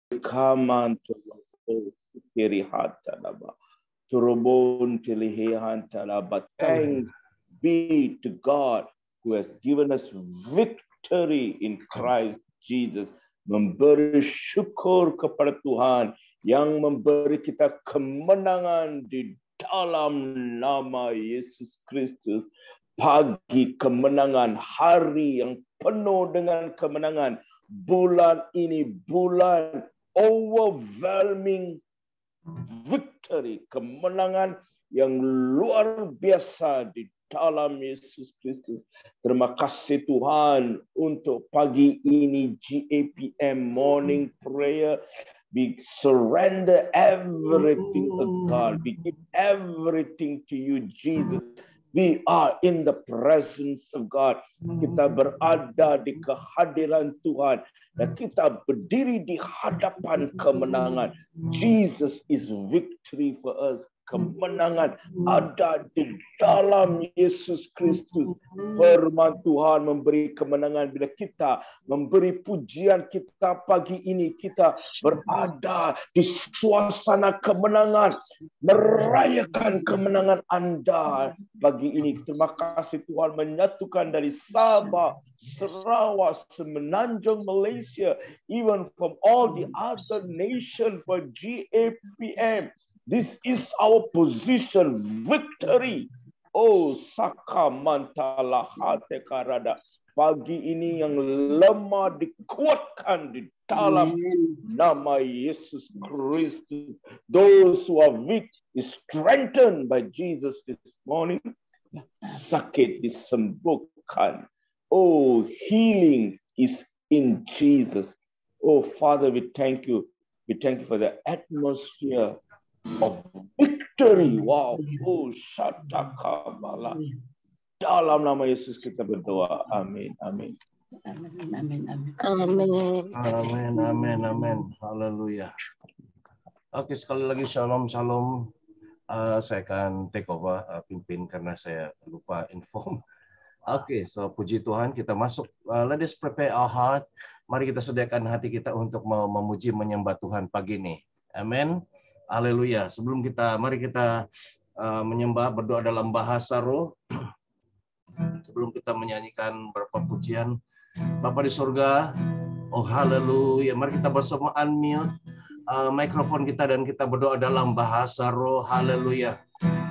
Kaman kiri hatalaba. Turobon tilihihantalaba. Thanks be to God who has given us victory in Christ Jesus. Memberi syukur kepada Tuhan yang memberi kita kemenangan di dalam nama Yesus Kristus. Pagi kemenangan, hari yang penuh dengan kemenangan. Bulan ini bulan overwhelming victory, kemenangan yang luar biasa di dalam Yesus Kristus. Terima kasih Tuhan untuk pagi ini GAPM Morning Prayer. We surrender everything to God. We give everything to you, Jesus. We are in the presence of God. Kita berada di kehadiran Tuhan. Dan kita berdiri di hadapan kemenangan. Jesus is victory for us. Kemenangan ada di dalam Yesus Kristus. Firman Tuhan memberi kemenangan bila kita memberi pujian kita pagi ini. Kita berada di suasana kemenangan. Merayakan kemenangan Anda pagi ini. Terima kasih Tuhan menyatukan dari Sabah, Sarawak, Semenanjung, Malaysia, even from all the other nations for GAPM. This is our position, victory. Oh, Saka Mantala Hate Karada. Pagi ini yang lemah dikuatkan di dalam nama Yesus Kristus. Those who are weak is strengthened by Jesus this morning. Sakit disembuhkan. Oh, healing is in Jesus. Oh, Father, we thank you. We thank you for the atmosphere of victory. Wow. Oh, Shatakabala. Dalam nama Yesus kita berdoa. Amin. Amin. Amin. Amin. Amin. Amin. Haleluya. Oke, sekali lagi shalom. Saya akan take over pimpin karena saya lupa inform. Oke, so puji Tuhan, kita masuk. Let us prepare our heart. Mari kita sediakan hati kita untuk memuji menyembah Tuhan pagi ini. Amin. Haleluya. Mari kita menyembah, berdoa dalam bahasa roh. Sebelum kita menyanyikan beberapa pujian. Bapa di surga, oh haleluya. Mari kita bersama unmute mikrofon kita dan kita berdoa dalam bahasa roh. Haleluya.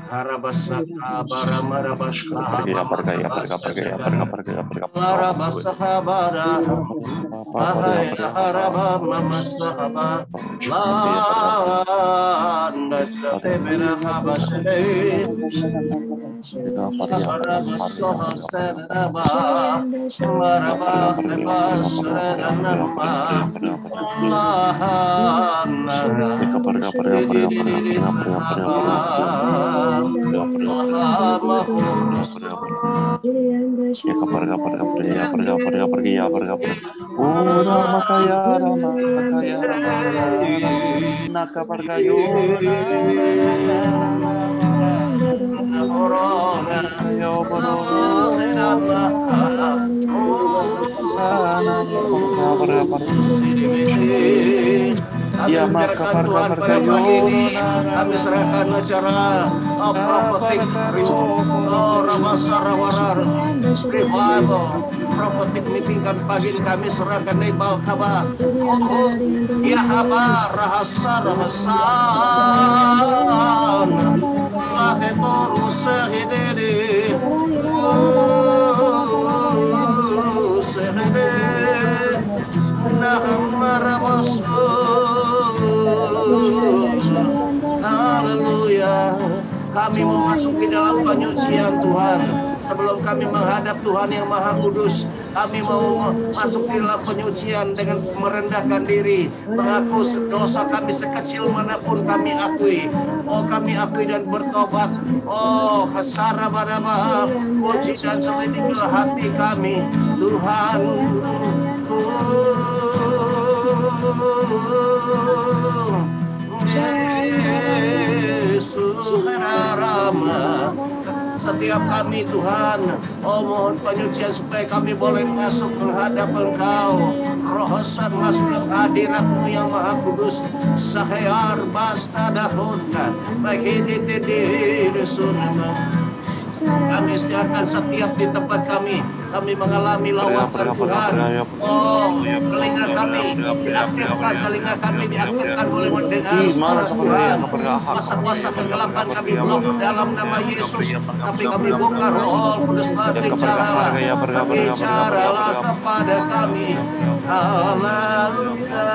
Harabasaka baramarabasaka Ya maka Tuhan pada pagi ini kami serahkan acara prophetic revival prophetic meeting kan pagi ini kami serahkan Nebal Kabar ya Habar rahasa lahetoru sehidede Haleluya. Kami memasuki dalam penyucian Tuhan. Sebelum kami menghadap Tuhan yang Maha Kudus, kami mau masuk di dalam penyucian dengan merendahkan diri, mengaku dosa kami sekecil manapun kami akui. Oh, kami akui dan bertobat. Oh, hasara badaba, puji dan selidikilah hati kami, Tuhan. Setiap kami Tuhan, oh mohon penyucian supaya kami boleh masuk menghadap Engkau. rohosan masuk hadirat-Mu yang Maha Kudus. Sahayar basta dahunna bahidi sunma. Kami istiharkan setiap di tempat kami mengalami lawatan Tuhan. Oh, telinga kami diaktifkan, telinga kami diaktifkan boleh mendengar suara Tuhan. Masa-masa kegelapan kami blok dalam nama Yesus. Tapi kami buka Roh Kudus, berbicaralah kepada kami. Haleluya.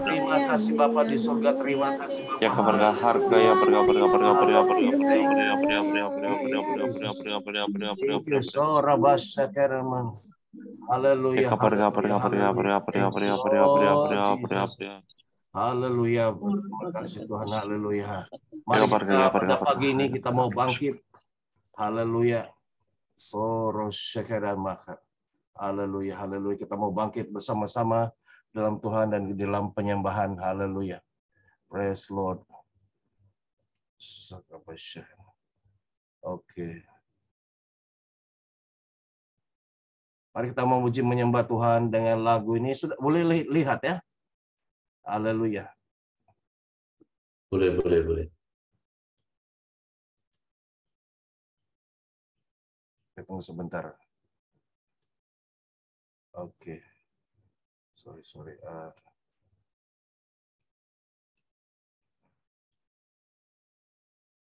Terima kasih Bapa di surga, terima kasih Bapa. Ya keberkah harga ya Haleluya. Haleluya. Haleluya. Terima kasih Tuhan. Haleluya. Mari kita pada pagi ini kita mau bangkit. Haleluya. Haleluya. Haleluya. Kita mau bangkit bersama-sama dalam Tuhan dan di dalam penyembahan. Haleluya. Praise Lord. Oke. Mari kita memuji menyembah Tuhan dengan lagu ini. Sudah boleh lihat ya? Haleluya. Boleh. Tunggu sebentar. Oke. Sorry.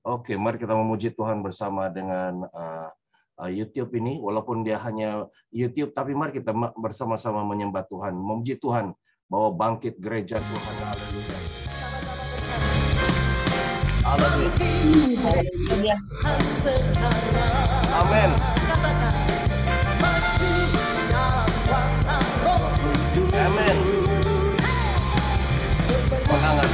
Oke, mari kita memuji Tuhan bersama dengan YouTube ini. Walaupun dia hanya YouTube, tapi mari kita bersama-sama menyembah Tuhan, memuji Tuhan, bawa bangkit gereja Tuhan. Haleluya. Haleluya. Amin. Amin. Menangan.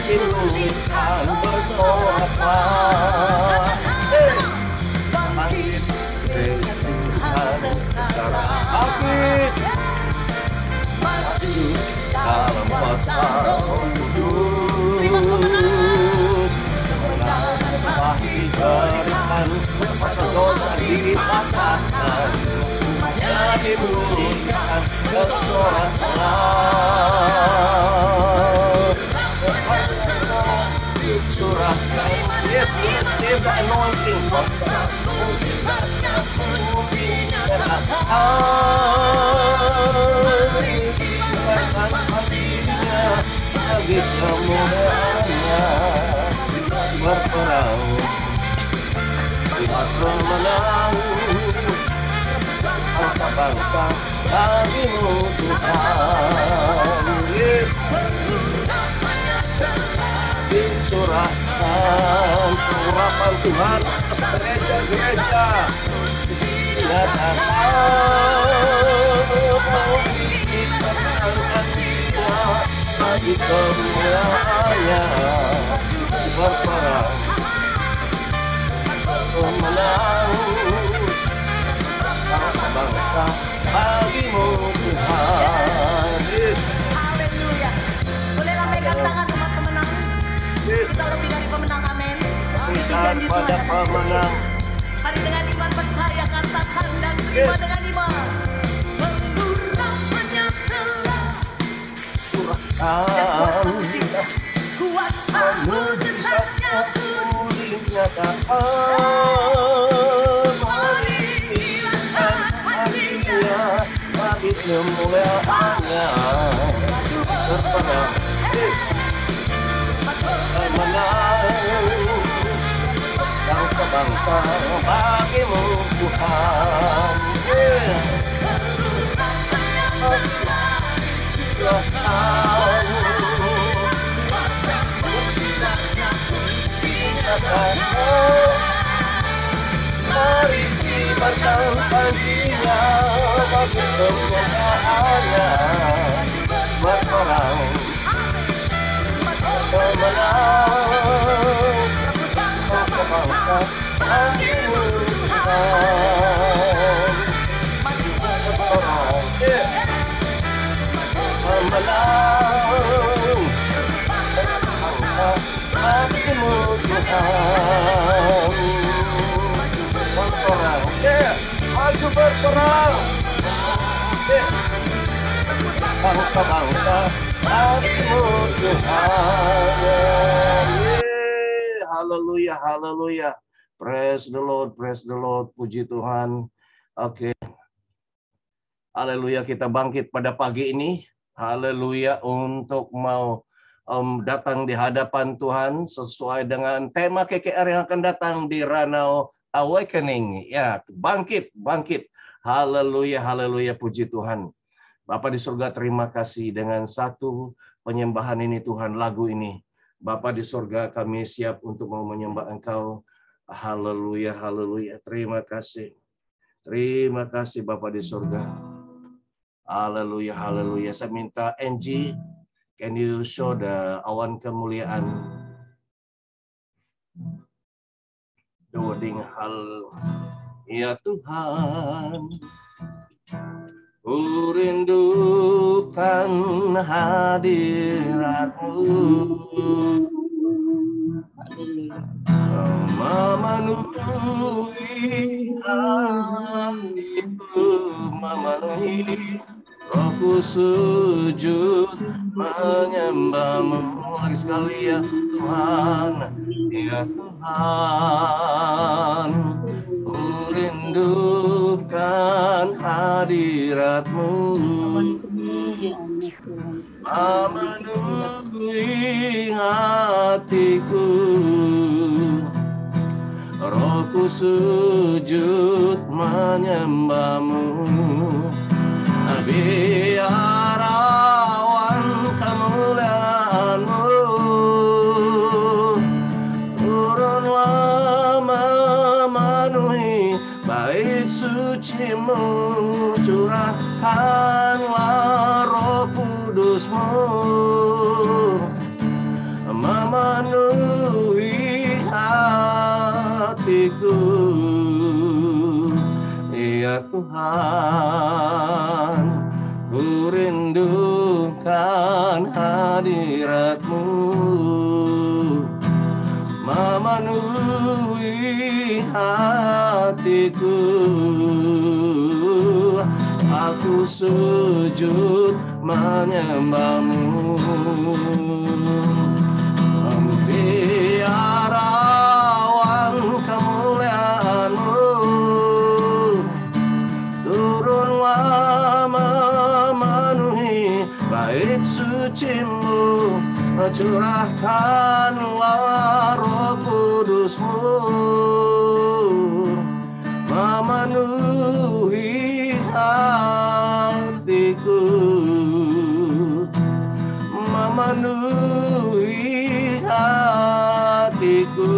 Dipulihkan bersoapa. Bangkit gereja Tuhan sekarang. Bangkit. Maju dalam kuasa Roh Kudus. Kemenangan telah diberikan, kuasa dosa dipatahkan, umatnya dipulihkan bersorak. Curahkan give the anointing mujizatnya bumi dan kasihnya bagi kemuliaannya berperang pemenang bangsa-bangsa bagimu Tuhan. Dicurahkan urapan Tuhan gereja-gereja. Nyatakan kita angkat Dia bagi kemuliaannya berperang pemenang bangsa bagimu Tuhan. Haleluya. Bolehlah pegang tangan umat pemenang. Kita lebih dari pemenang, amin. Itu janji Tuhan atas hidup. Mari dengan iman percaya katakan dan terima dengan iman. Pengurapannya telah dan kuasa mujizat, kuasa mujizatnya pun dinyatakan. kemuliaannya berperang menang bangsa-bangsa bagimu Tuhan. Mari kibarkan paginya bagi kemuliaannya berperang menang bangsa bagimu Tuhan. Berperang menang bangsa bagimu Tuhan. Berperang, maju berperang, bangsa-bangsa bagimu Tuhan. Haleluya, haleluya. Praise the Lord, puji Tuhan. Oke. Haleluya, kita bangkit pada pagi ini. Haleluya, untuk mau datang di hadapan Tuhan sesuai dengan tema KKR yang akan datang di Ranau Awakening. Ya, bangkit. Haleluya, haleluya, puji Tuhan. Bapa di surga, terima kasih dengan satu penyembahan ini Tuhan, lagu ini. Bapa di surga, kami siap untuk mau menyembah Engkau. Haleluya, haleluya. Terima kasih. Terima kasih Bapa di surga. Haleluya, haleluya. Saya minta Angie, can you show the awan kemuliaan? The wording hal. Ya Tuhan, ku rindukan hadirat-Mu, memenuhi hatiku, memenuhi rohku sujud menyembah-Mu. Lagi sekali ya Tuhan, ya Tuhan, ku rindukan hadirat-Mu, memenuhi hatiku, rohku sujud menyembah-Mu. Biar awan kemuliaan-Mu turunlah memenuhi bait suci-Mu, curahkanlah Roh Kudus-Mu memenuhi hatiku. Ya Tuhan, ku rindukan hadirat-Mu, memenuhi hatiku. Aku sujud menyembah-Mu. Biar awan kemuliaan-Mu turunlah memenuhi bait suci-Mu, curahkanlah Roh Kudus-Mu memenuhi hatiku, memenuhi hatiku,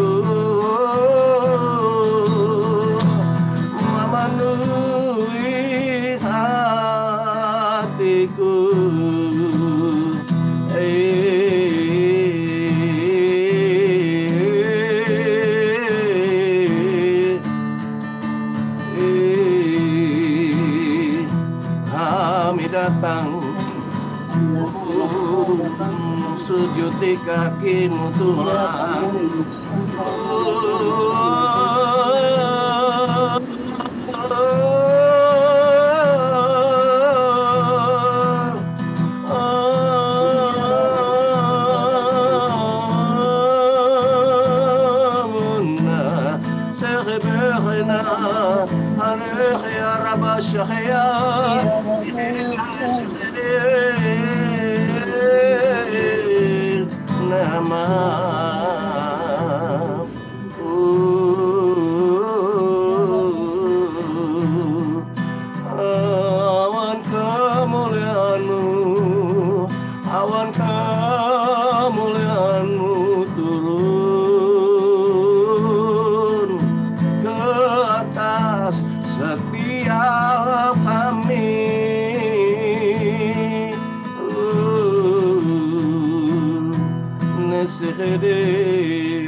memenuhi hatiku. Kami datang sujud di kaki-Mu Tuhan.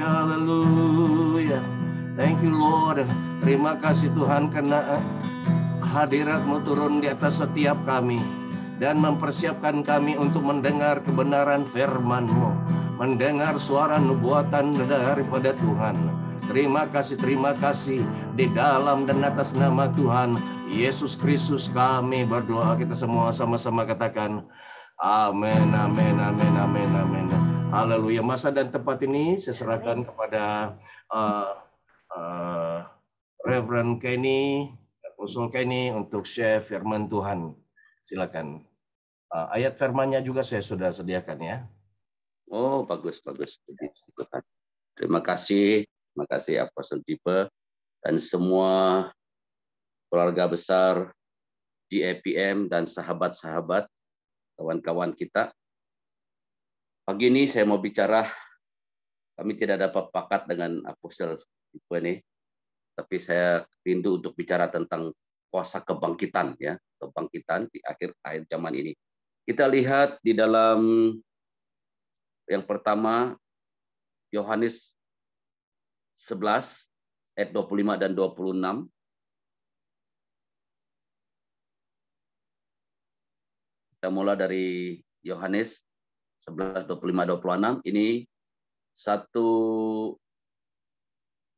Haleluya. Thank you Lord. Terima kasih Tuhan karena hadirat-Mu turun di atas setiap kami dan mempersiapkan kami untuk mendengar kebenaran firman-Mu, mendengar suara nubuatan daripada Tuhan. Terima kasih di dalam dan atas nama Tuhan Yesus Kristus kami berdoa. Kita semua sama-sama katakan amin, amin, amin, amin, amin. Haleluya. Masa dan tempat ini saya serahkan kepada Reverend Kenny, Apostle Kenny untuk share firman Tuhan. Silakan. Ayat firmannya juga saya sudah sediakan ya. Oh, bagus. Terima kasih Apostle Jipe dan semua keluarga besar GAPM dan sahabat-sahabat, kawan-kawan kita. Pagi ini saya mau bicara, kami tidak dapat pakat dengan Apostle Jipe ini, tapi saya rindu untuk bicara tentang kuasa kebangkitan ya, kebangkitan di akhir zaman ini. Kita lihat di dalam yang pertama Yohanes 11 ayat 25 dan 26. Kita mulai dari Yohanes 11, 25, 26. Ini satu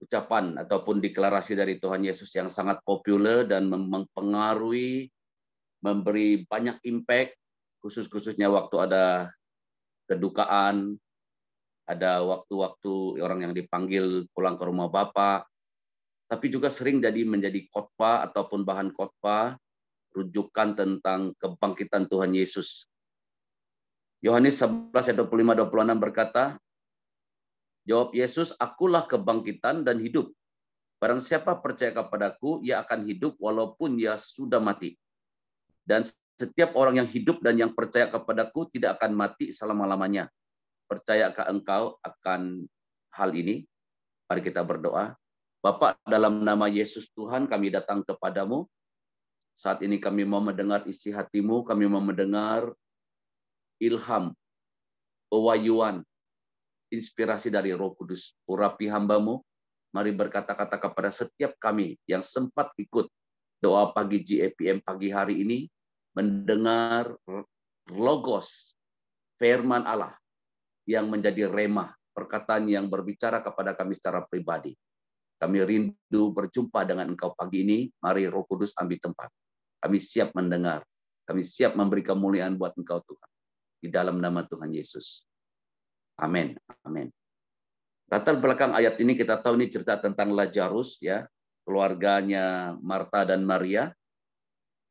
ucapan ataupun deklarasi dari Tuhan Yesus yang sangat populer dan mempengaruhi, memberi banyak impact, khususnya waktu ada kedukaan, ada waktu-waktu orang yang dipanggil pulang ke rumah Bapa, tapi juga sering menjadi khotbah ataupun bahan khotbah rujukan tentang kebangkitan Tuhan Yesus. Yohanes 11 ayat 25-26 berkata, jawab Yesus, akulah kebangkitan dan hidup. Barang siapa percaya kepadaku, ia akan hidup walaupun ia sudah mati. Dan setiap orang yang hidup dan yang percaya kepadaku tidak akan mati selama-lamanya. Percayakah engkau akan hal ini? Mari kita berdoa. Bapa, dalam nama Yesus Tuhan, kami datang kepadamu. Saat ini kami mau mendengar isi hatimu, kami mau mendengar ilham, pewahyuan, inspirasi dari Roh Kudus. Urapi hambamu, mari berkata-kata kepada setiap kami yang sempat ikut doa pagi GAPM pagi hari ini, mendengar logos, firman Allah, yang menjadi remah, perkataan yang berbicara kepada kami secara pribadi. Kami rindu berjumpa dengan Engkau pagi ini, mari Roh Kudus ambil tempat. Kami siap mendengar, kami siap memberi kemuliaan buat Engkau Tuhan. Di dalam nama Tuhan Yesus. Amin. Amin. Latar belakang ayat ini kita tahu ini cerita tentang Lazarus ya, keluarganya Marta dan Maria,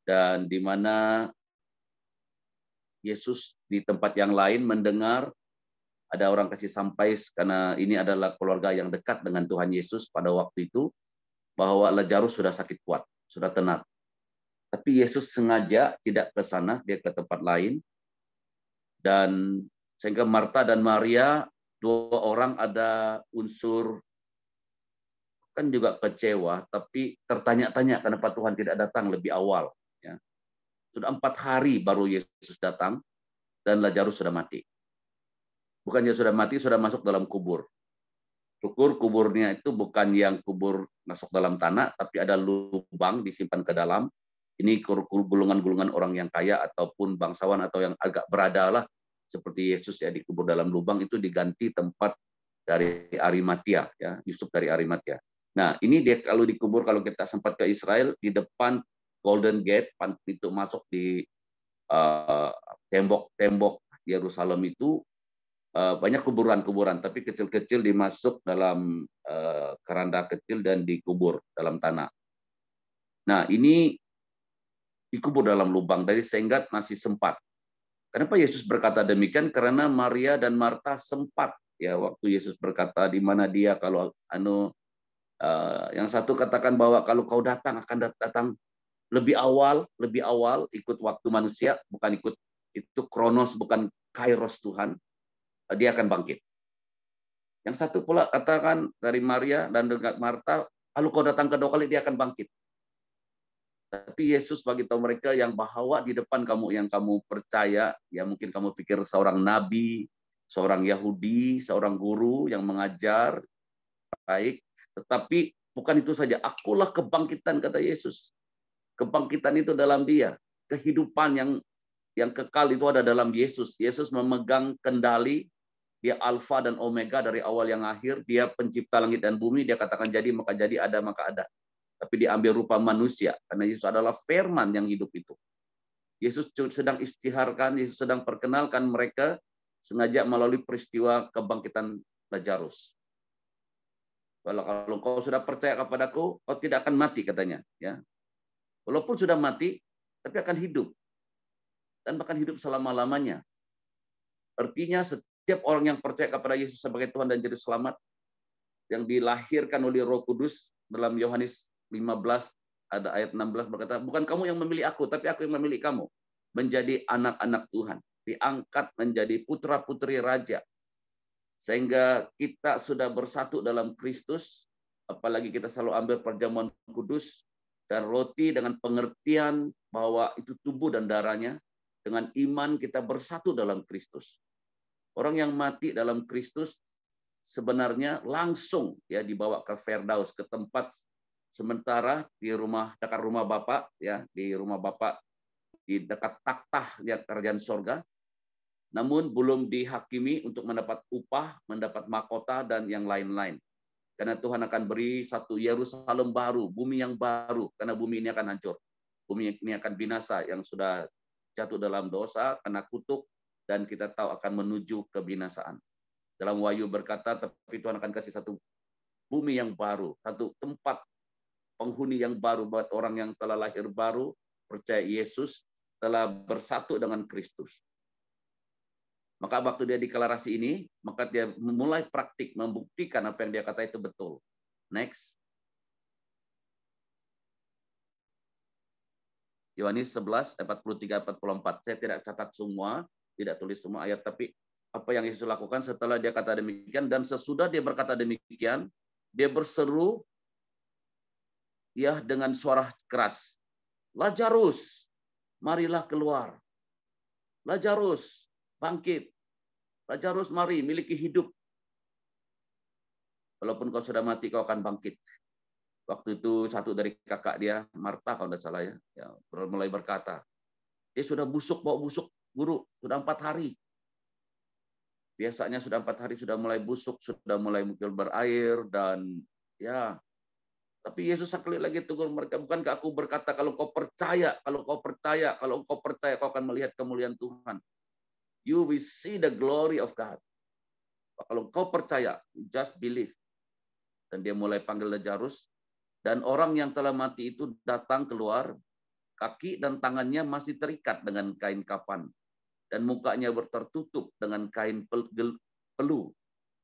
dan di mana Yesus di tempat yang lain mendengar ada orang kasih sampai, karena ini adalah keluarga yang dekat dengan Tuhan Yesus pada waktu itu, bahwa Lazarus sudah sakit kuat, sudah tenat. Tapi Yesus sengaja tidak ke sana, dia ke tempat lain. Dan sehingga Marta dan Maria, dua orang ada unsur kan juga kecewa, tapi tertanya-tanya kenapa Tuhan tidak datang lebih awal. Ya. Sudah 4 hari baru Yesus datang, dan Lazarus sudah mati. Bukannya sudah mati, sudah masuk dalam kubur. Kuburnya itu bukan yang kubur masuk dalam tanah, tapi ada lubang disimpan ke dalam. Ini gulungan-gulungan orang yang kaya ataupun bangsawan atau yang agak berada lah, seperti Yesus ya dikubur dalam lubang, itu diganti tempat dari Arimatia ya, Yusuf dari Arimatia. Nah, ini dia kalau dikubur, kalau kita sempat ke Israel, di depan Golden Gate, pintu masuk di tembok Yerusalem itu banyak kuburan-kuburan, tapi kecil-kecil dimasuk dalam keranda kecil dan dikubur dalam tanah. Nah, ini dikubur dalam lubang, dari sehingga masih sempat. Kenapa Yesus berkata demikian? Karena Maria dan Marta sempat ya waktu Yesus berkata di mana dia kalau yang satu katakan bahwa kalau kau datang akan datang lebih awal ikut waktu manusia, bukan ikut itu kronos, bukan kairos Tuhan, dia akan bangkit. Yang satu pula katakan dari Maria dan dengan Marta, kalau kau datang kedua kali dia akan bangkit. Tapi Yesus bagi tahu mereka, yang bahwa di depan kamu yang kamu percaya, ya mungkin kamu pikir seorang nabi, seorang Yahudi, seorang guru yang mengajar baik, tetapi bukan itu saja. Akulah kebangkitan, kata Yesus. Kebangkitan itu dalam Dia. Kehidupan yang kekal itu ada dalam Yesus. Yesus memegang kendali. Dia Alfa dan Omega, dari awal yang akhir. Dia pencipta langit dan bumi. Dia katakan jadi, maka jadi, ada, maka ada. Tapi dia ambil rupa manusia. Karena Yesus adalah firman yang hidup itu. Yesus sedang istiharkan, Yesus sedang perkenalkan mereka sengaja melalui peristiwa kebangkitan Lazarus. Kalau kau sudah percaya kepadaku, kau tidak akan mati, katanya. Ya, walaupun sudah mati, tapi akan hidup. Dan bahkan hidup selama-lamanya. Artinya setiap orang yang percaya kepada Yesus sebagai Tuhan dan Juru Selamat, yang dilahirkan oleh Roh Kudus, dalam Yohanes 15, ada ayat 16 berkata, bukan kamu yang memilih aku, tapi aku yang memilih kamu. Menjadi anak-anak Tuhan. Diangkat menjadi putra-putri Raja. Sehingga kita sudah bersatu dalam Kristus, apalagi kita selalu ambil perjamuan kudus dan roti dengan pengertian bahwa itu tubuh dan darahnya. Dengan iman kita bersatu dalam Kristus. Orang yang mati dalam Kristus sebenarnya langsung ya dibawa ke Firdaus, ke tempat sementara di rumah, dekat rumah Bapa, ya, di rumah Bapa, di dekat takhta ya, kerajaan sorga. Namun belum dihakimi untuk mendapat upah, mendapat mahkota, dan yang lain-lain. Karena Tuhan akan beri satu Yerusalem baru, bumi yang baru, karena bumi ini akan hancur. Bumi ini akan binasa, yang sudah jatuh dalam dosa, kena kutuk, dan kita tahu akan menuju kebinasaan. Dalam Wahyu berkata, tapi Tuhan akan kasih satu bumi yang baru, satu tempat penghuni yang baru buat orang yang telah lahir baru, percaya Yesus, telah bersatu dengan Kristus. Maka waktu dia deklarasi ini, maka dia mulai praktik, membuktikan apa yang dia kata itu betul. Next. Yohanes 11, 43-44. Saya tidak catat semua, tidak tulis semua ayat, tapi apa yang Yesus lakukan setelah dia kata demikian, dan sesudah dia berkata demikian, dia berseru ya dengan suara keras, Lazarus, marilah keluar. Lazarus, bangkit. Lazarus, mari, miliki hidup. Walaupun kau sudah mati, kau akan bangkit. Waktu itu satu dari kakak dia, Marta kalau tidak salah ya, mulai berkata, dia sudah busuk, bawa busuk, guru, sudah 4 hari. Biasanya sudah 4 hari sudah mulai busuk, sudah mulai mungkin berair, dan ya. Tapi Yesus sekali lagi tegur mereka, bukankah aku berkata kalau kau percaya, kalau kau percaya, kau akan melihat kemuliaan Tuhan. You will see the glory of God. Kalau kau percaya, just believe. Dan dia mulai panggil Lazarus, dan orang yang telah mati itu datang keluar, kaki dan tangannya masih terikat dengan kain kapan, dan mukanya tertutup dengan kain pelu.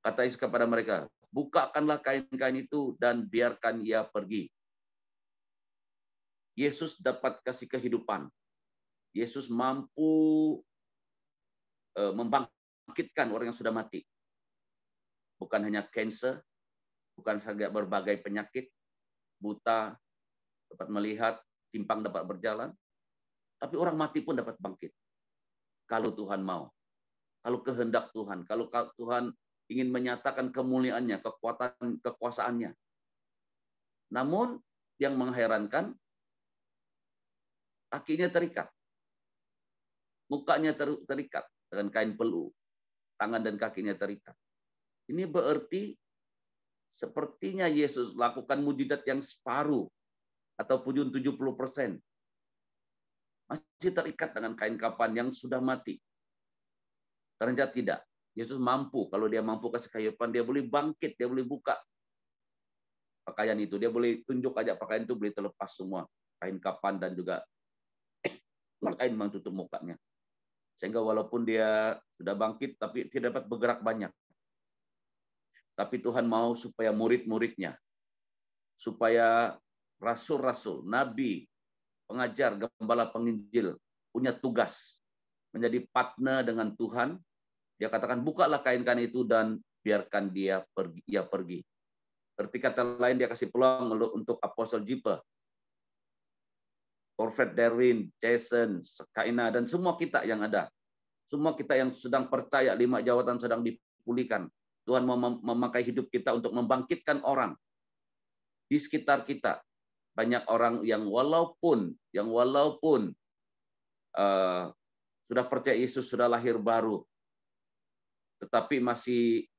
Kata Yesus kepada mereka, bukakanlah kain-kain itu dan biarkan ia pergi. Yesus dapat kasih kehidupan. Yesus mampu membangkitkan orang yang sudah mati. Bukan hanya cancer, bukan saja berbagai penyakit, buta dapat melihat, timpang dapat berjalan, tapi orang mati pun dapat bangkit. Kalau Tuhan mau, kalau kehendak Tuhan, kalau Tuhan ingin menyatakan kemuliaannya, kekuasaannya. Namun yang mengherankan, kakinya terikat, mukanya terikat dengan kain pelu, tangan dan kakinya terikat. Ini berarti sepertinya Yesus lakukan mujizat yang separuh ataupun 70%. Masih terikat dengan kain kapan yang sudah mati. Ternyata tidak. Yesus mampu. Kalau dia mampu kasih kehidupan, dia boleh bangkit, dia boleh buka pakaian itu. Dia boleh tunjuk aja pakaian itu boleh terlepas semua. Kain kapan dan juga kain menutup mukanya. Sehingga walaupun dia sudah bangkit, tapi tidak dapat bergerak banyak. Tapi Tuhan mau supaya murid-muridnya, supaya rasul-rasul, nabi, pengajar, gembala, penginjil, punya tugas menjadi partner dengan Tuhan. Dia katakan, bukalah kain-kain itu dan biarkan dia pergi. Berarti kata lain, dia kasih peluang untuk Apostle Jipa, Prophet Darwin, Jason, Kaina, dan semua kita yang ada. Semua kita yang sedang percaya 5 jawatan sedang dipulihkan. Tuhan mau memakai hidup kita untuk membangkitkan orang di sekitar kita. Banyak orang yang walaupun sudah percaya Yesus, sudah lahir baru, tetapi masih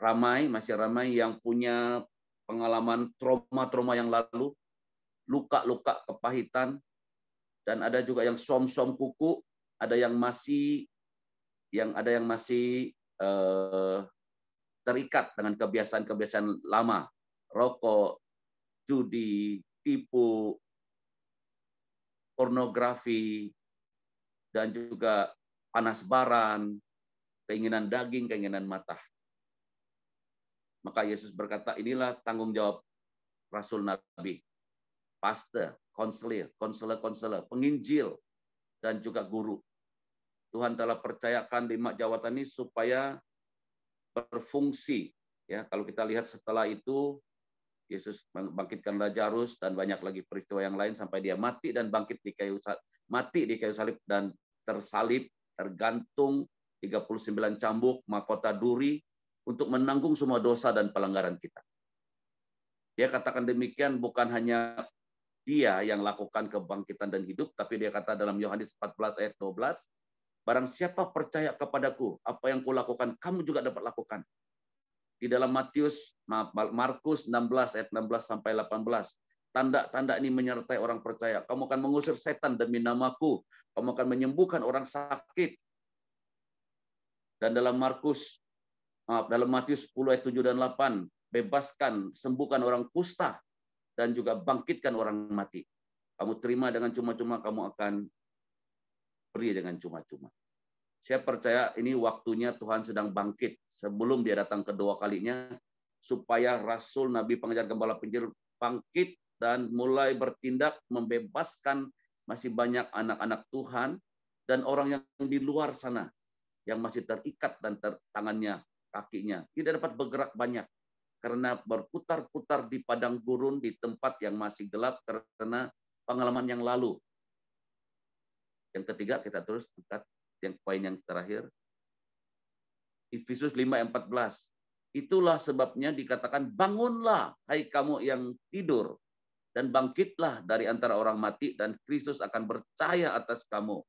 ramai yang punya pengalaman trauma-trauma yang lalu, luka-luka kepahitan, dan ada juga yang som-som kuku, ada yang masih terikat dengan kebiasaan-kebiasaan lama, rokok, judi, tipu, pornografi, dan juga panas baran, keinginan daging, keinginan mata. Maka Yesus berkata, inilah tanggung jawab Rasul Nabi, pastor, konselor, penginjil, dan juga guru. Tuhan telah percayakan 5 jawatan ini supaya berfungsi. Ya, kalau kita lihat setelah itu, Yesus membangkitkan Lazarus dan banyak lagi peristiwa yang lain sampai dia mati dan bangkit di kayu salib dan tersalib, tergantung 39 cambuk, mahkota duri untuk menanggung semua dosa dan pelanggaran kita. Dia katakan demikian bukan hanya dia yang lakukan kebangkitan dan hidup, tapi dia kata dalam Yohanes 14 ayat 12, barang siapa percaya kepadaku, apa yang kulakukan, kamu juga dapat lakukan. Di dalam Markus 16 ayat 16 sampai 18, tanda-tanda ini menyertai orang percaya. Kamu akan mengusir setan demi namaku, kamu akan menyembuhkan orang sakit. Dan dalam Matius 10 ayat 7 dan 8, bebaskan, sembuhkan orang kusta, dan juga bangkitkan orang mati. Kamu terima dengan cuma-cuma, kamu akan beri dengan cuma-cuma. Saya percaya ini waktunya Tuhan sedang bangkit sebelum dia datang kedua kalinya, supaya Rasul, Nabi, Pengajar, Gembala, Penginjil bangkit dan mulai bertindak membebaskan masih banyak anak-anak Tuhan dan orang yang di luar sana yang masih terikat dan tangannya, kakinya tidak dapat bergerak banyak karena berputar-putar di padang gurun di tempat yang masih gelap karena pengalaman yang lalu. Yang ketiga, kita terus angkat yang poin yang terakhir. Efesus 5:14. Itulah sebabnya dikatakan, bangunlah hai kamu yang tidur dan bangkitlah dari antara orang mati dan Kristus akan bercahaya atas kamu.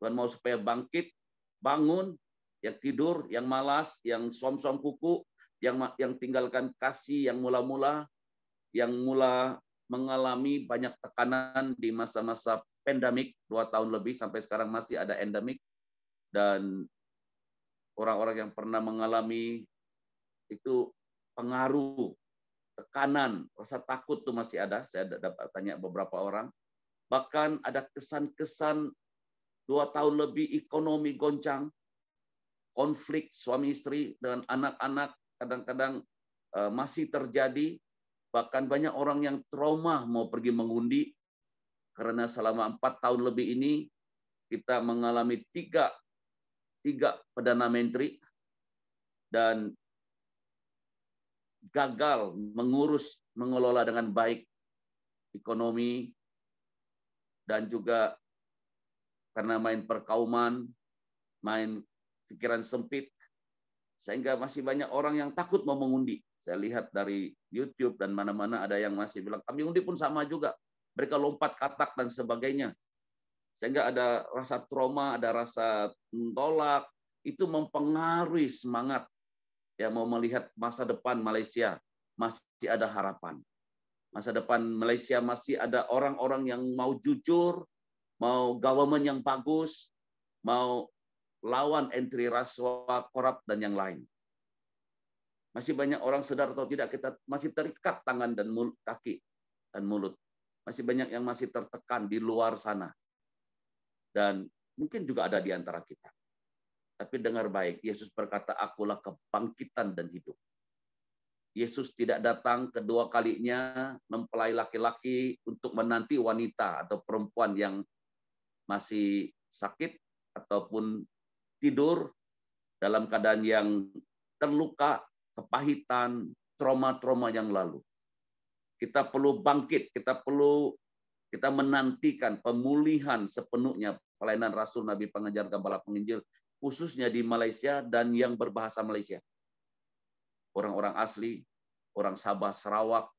Tuhan mau supaya bangkit, bangun, yang tidur, yang malas, yang som-som kuku, yang tinggalkan kasih, yang mula mengalami banyak tekanan di masa-masa pandemik 2 tahun lebih sampai sekarang masih ada endemik, dan orang-orang yang pernah mengalami itu pengaruh, tekanan, rasa takut tuh masih ada. Saya dapat tanya beberapa orang. Bahkan ada kesan-kesan 2 tahun lebih ekonomi goncang, konflik suami istri dengan anak-anak kadang-kadang masih terjadi. Bahkan banyak orang yang trauma mau pergi mengundi karena selama 4 tahun lebih ini kita mengalami tiga Perdana Menteri dan gagal mengelola dengan baik ekonomi, dan juga karena main perkauman, main pikiran sempit, sehingga masih banyak orang yang takut mau mengundi. Saya lihat dari YouTube dan mana-mana ada yang masih bilang, kami undi pun sama juga. Mereka lompat katak dan sebagainya. Sehingga ada rasa trauma, ada rasa tolak, itu mempengaruhi semangat yang mau melihat masa depan Malaysia masih ada harapan. Masa depan Malaysia masih ada orang-orang yang mau jujur, mau government yang bagus, mau lawan entry rasuah, korup, dan yang lain. Masih banyak orang sadar atau tidak, kita masih terikat tangan dan kaki dan mulut. Masih banyak yang masih tertekan di luar sana. Dan mungkin juga ada di antara kita. Tapi dengar baik, Yesus berkata, akulah kebangkitan dan hidup. Yesus tidak datang kedua kalinya mempelai laki-laki untuk menanti wanita atau perempuan yang masih sakit ataupun tidur dalam keadaan yang terluka, kepahitan, trauma-trauma yang lalu. Kita perlu bangkit, kita menantikan pemulihan sepenuhnya pelayanan Rasul, Nabi, Pengajar, Gembala, Penginjil khususnya di Malaysia dan yang berbahasa Malaysia. Orang-orang asli, orang Sabah, Sarawak,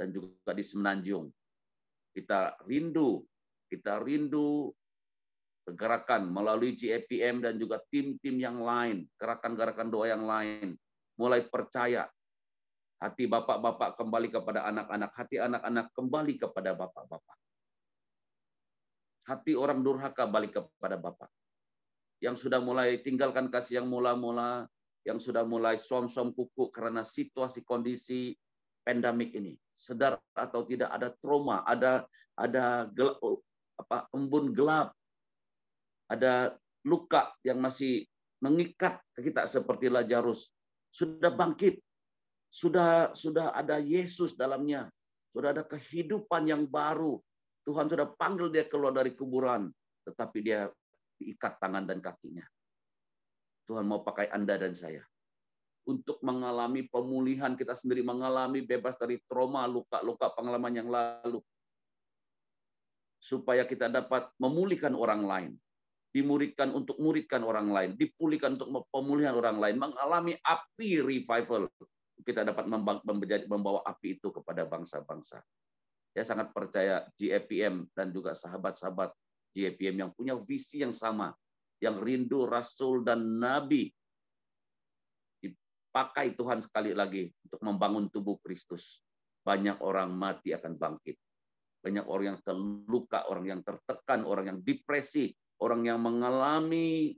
dan juga di Semenanjung. Kita rindu gerakan melalui GAPM dan juga tim-tim yang lain, gerakan-gerakan doa yang lain, mulai percaya. Hati bapak-bapak kembali kepada anak-anak, hati anak-anak kembali kepada bapak-bapak. Hati orang durhaka balik kepada bapak. Yang sudah mulai tinggalkan kasih yang mula-mula, yang sudah mulai som-som kuku karena situasi kondisi pandemik ini. Sedar atau tidak ada trauma, ada gelap, embun gelap, ada luka yang masih mengikat kita seperti Lazarus. Sudah bangkit, sudah ada Yesus dalamnya, sudah ada kehidupan yang baru. Tuhan sudah panggil dia keluar dari kuburan, tetapi dia diikat tangan dan kakinya. Tuhan mau pakai Anda dan saya untuk mengalami pemulihan, kita sendiri mengalami bebas dari trauma, luka-luka pengalaman yang lalu. Supaya kita dapat memulihkan orang lain. Dimuridkan untuk muridkan orang lain. Dipulihkan untuk pemulihan orang lain. Mengalami api revival. Kita dapat membawa api itu kepada bangsa-bangsa. Saya sangat percaya GAPM dan juga sahabat-sahabat GAPM yang punya visi yang sama. Yang rindu Rasul dan Nabi. Pakai Tuhan sekali lagi untuk membangun tubuh Kristus. Banyak orang mati akan bangkit. Banyak orang yang terluka, orang yang tertekan, orang yang depresi, orang yang mengalami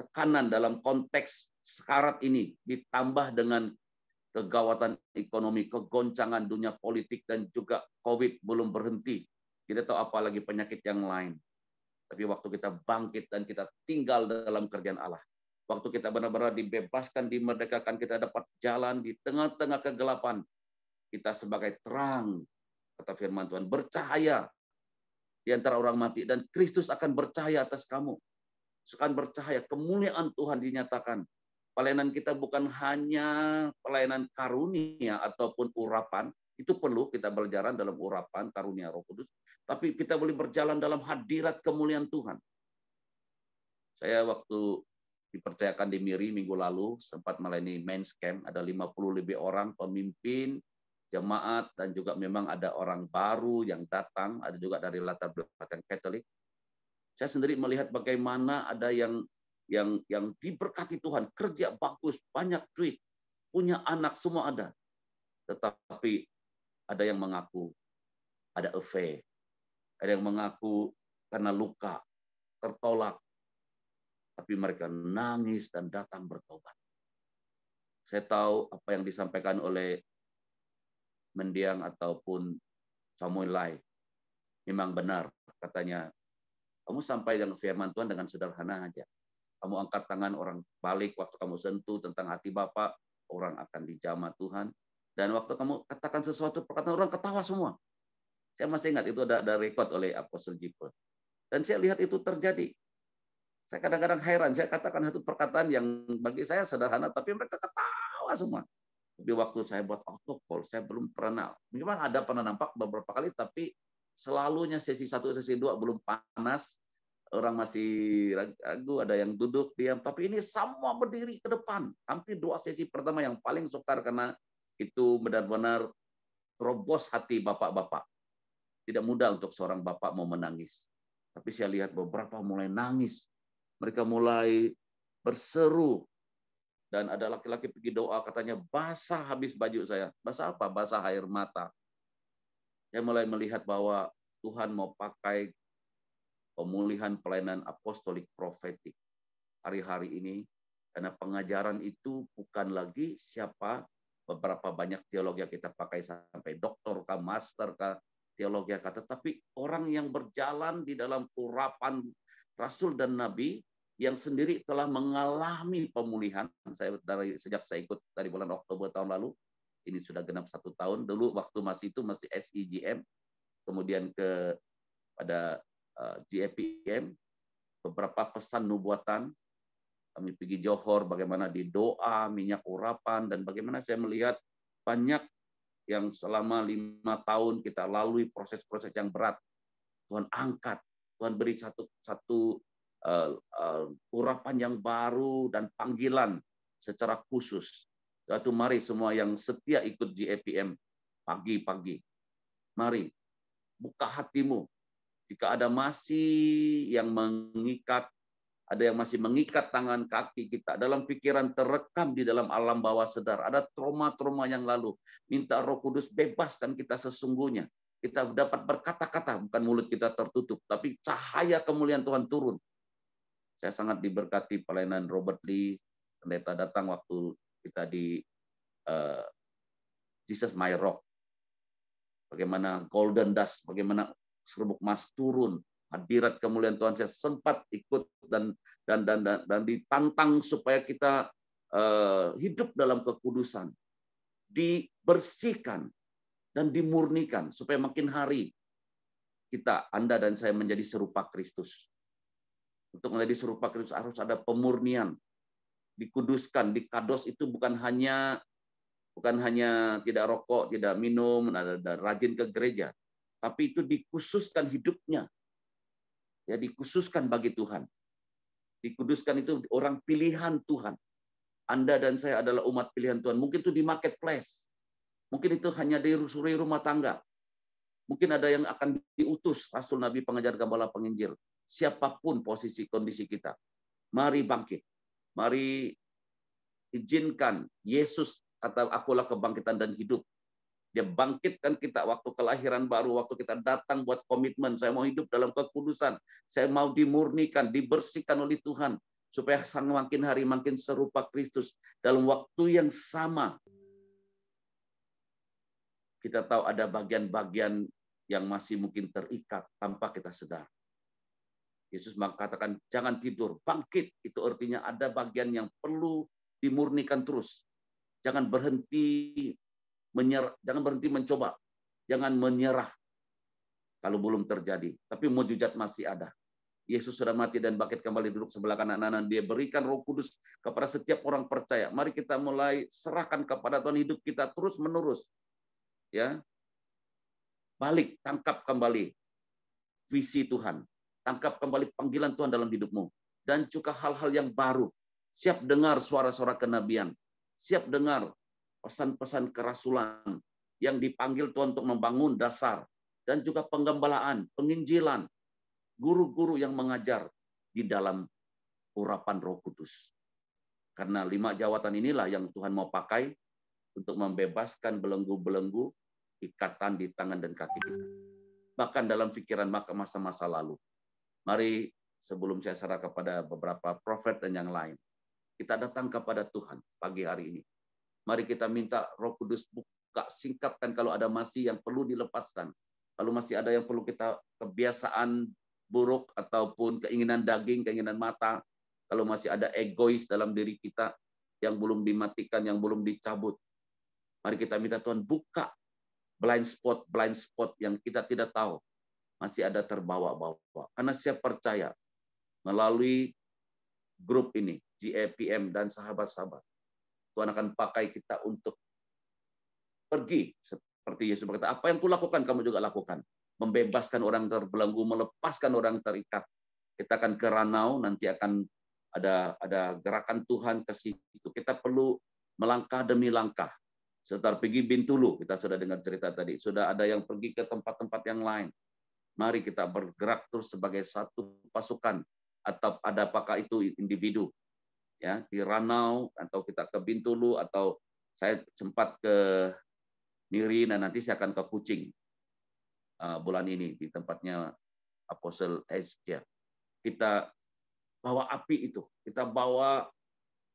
tekanan dalam konteks sekarat ini, ditambah dengan kegawatan ekonomi, kegoncangan dunia politik, dan juga COVID belum berhenti. Kita tahu apa lagi penyakit yang lain. Tapi waktu kita bangkit dan kita tinggal dalam kerjaan Allah, waktu kita benar-benar dibebaskan, dimerdekakan, kita dapat jalan di tengah-tengah kegelapan. Kita sebagai terang, kata firman Tuhan, bercahaya di antara orang mati. Dan Kristus akan bercahaya atas kamu. Akan bercahaya, kemuliaan Tuhan dinyatakan. Pelayanan kita bukan hanya pelayanan karunia ataupun urapan. Itu perlu kita berjalan dalam urapan, karunia Roh Kudus. Tapi kita boleh berjalan dalam hadirat kemuliaan Tuhan. Saya waktu dipercayakan di Miri minggu lalu, sempat melayani men's camp, ada 50 lebih orang, pemimpin, jemaat, dan juga memang ada orang baru yang datang, ada juga dari latar belakang Katolik. Saya sendiri melihat bagaimana ada yang diberkati Tuhan, kerja bagus, banyak duit, punya anak, semua ada. Tetapi ada yang mengaku ada affair, ada yang mengaku karena luka, tertolak, tapi mereka nangis dan datang bertobat. Saya tahu apa yang disampaikan oleh Mendiang ataupun Samuel Lai memang benar. Katanya, kamu sampai dengan firman Tuhan dengan sederhana aja. Kamu angkat tangan, orang balik. Waktu kamu sentuh tentang hati Bapa, orang akan dijamah Tuhan. Dan waktu kamu katakan sesuatu, perkataan orang ketawa semua. Saya masih ingat itu ada rekod oleh Apostle Jibril. Dan saya lihat itu terjadi. Saya kadang-kadang heran, saya katakan satu perkataan yang bagi saya sederhana, tapi mereka ketawa semua. Tapi waktu saya buat autocall, saya belum pernah. Memang ada pernah nampak beberapa kali, tapi selalunya sesi 1, sesi 2 belum panas. Orang masih ragu, ada yang duduk, diam. Tapi ini semua berdiri ke depan. Hampir 2 sesi pertama yang paling sukar karena itu benar-benar terobos hati bapak-bapak. Tidak mudah untuk seorang bapak mau menangis. Tapi saya lihat beberapa mulai nangis. Mereka mulai berseru. Dan ada laki-laki pergi doa, katanya basah habis baju saya. Basah apa? Basah air mata. Saya mulai melihat bahwa Tuhan mau pakai pemulihan pelayanan apostolik profetik hari-hari ini. Karena pengajaran itu bukan lagi siapa, beberapa banyak teologi yang kita pakai sampai doktor kah, master kah, teologi kah, tetapi orang yang berjalan di dalam urapan Rasul dan Nabi yang sendiri telah mengalami pemulihan. Saya sejak saya ikut dari bulan Oktober tahun lalu, ini sudah genap 1 tahun. Dulu waktu masih SEGM, kemudian pada GAPM, beberapa pesan nubuatan. Kami pergi Johor, bagaimana di doa, minyak urapan, dan bagaimana saya melihat banyak yang selama 5 tahun kita lalui proses-proses yang berat. Tuhan angkat, Tuhan beri satu urapan yang baru dan panggilan secara khusus. Suatu mari semua yang setia ikut GAPM pagi-pagi, mari buka hatimu. Jika ada masih yang mengikat, ada yang masih mengikat tangan kaki kita dalam pikiran terekam di dalam alam bawah sadar, ada trauma-trauma yang lalu, minta Roh Kudus bebaskan kita sesungguhnya. Kita dapat berkata-kata, bukan mulut kita tertutup, tapi cahaya kemuliaan Tuhan turun. Saya sangat diberkati pelayanan Robert Lee, pendeta datang waktu kita di Jesus My Rock. Bagaimana golden dust, bagaimana serbuk emas turun, hadirat kemuliaan Tuhan. Saya sempat ikut dan ditantang supaya kita hidup dalam kekudusan, dibersihkan dan dimurnikan supaya makin hari Anda dan saya menjadi serupa Kristus. Untuk menjadi serupa Kristus harus ada pemurnian, dikuduskan, dikados. Itu bukan hanya tidak rokok, tidak minum, ada rajin ke gereja, tapi itu dikhususkan hidupnya. Ya, dikhususkan bagi Tuhan. Dikuduskan itu orang pilihan Tuhan. Anda dan saya adalah umat pilihan Tuhan. Mungkin itu di marketplace. Mungkin itu hanya di rumah tangga. Mungkin ada yang akan diutus rasul, nabi, pengajar, gembala, penginjil. Siapapun posisi kondisi kita, mari bangkit. Mari izinkan Yesus, kata akulah kebangkitan dan hidup. Dia bangkitkan kita waktu kelahiran baru, waktu kita datang buat komitmen. Saya mau hidup dalam kekudusan. Saya mau dimurnikan, dibersihkan oleh Tuhan. Supaya makin hari makin serupa Kristus. Dalam waktu yang sama, kita tahu ada bagian-bagian yang masih mungkin terikat tanpa kita sadar. Yesus mengatakan, jangan tidur, bangkit. Itu artinya ada bagian yang perlu dimurnikan terus. Jangan berhenti menyerah, jangan berhenti mencoba, jangan menyerah kalau belum terjadi. Tapi mujizat masih ada. Yesus sudah mati dan bangkit kembali, duduk sebelah kanan. Dia berikan Roh Kudus kepada setiap orang percaya. Mari kita mulai serahkan kepada Tuhan hidup kita terus menerus. Ya, balik, tangkap kembali visi Tuhan. Tangkap kembali panggilan Tuhan dalam hidupmu. Dan juga hal-hal yang baru. Siap dengar suara-suara kenabian. Siap dengar pesan-pesan kerasulan yang dipanggil Tuhan untuk membangun dasar. Dan juga penggembalaan, penginjilan. Guru-guru yang mengajar di dalam urapan Roh Kudus. Karena 5 jawatan inilah yang Tuhan mau pakai untuk membebaskan belenggu-belenggu ikatan di tangan dan kaki kita. Bahkan dalam pikiran masa-masa lalu. Mari sebelum saya serah kepada beberapa prophet dan yang lain, kita datang kepada Tuhan pagi hari ini. Mari kita minta Roh Kudus buka, singkapkan kalau ada masih yang perlu dilepaskan. Kalau masih ada yang perlu kita kebiasaan buruk ataupun keinginan daging, keinginan mata. Kalau masih ada egois dalam diri kita yang belum dimatikan, yang belum dicabut. Mari kita minta Tuhan buka blind spot yang kita tidak tahu. Masih ada terbawa-bawa. Karena saya percaya melalui grup ini, GAPM dan sahabat-sahabat, Tuhan akan pakai kita untuk pergi. Seperti Yesus berkata, apa yang kulakukan, kamu juga lakukan. Membebaskan orang terbelenggu, melepaskan orang terikat. Kita akan ke Ranau, nanti akan ada gerakan Tuhan ke situ. Kita perlu melangkah demi langkah. Setelah pergi Bintulu, kita sudah dengar cerita tadi. Sudah ada yang pergi ke tempat-tempat yang lain. Mari kita bergerak terus sebagai satu pasukan. Atau ada apakah itu individu. Ya, di Ranau, atau kita ke Bintulu, atau saya sempat ke Niri, dan nanti saya akan ke Kucing. Bulan ini, di tempatnya Apostle Ezkia. Kita bawa api itu. Kita bawa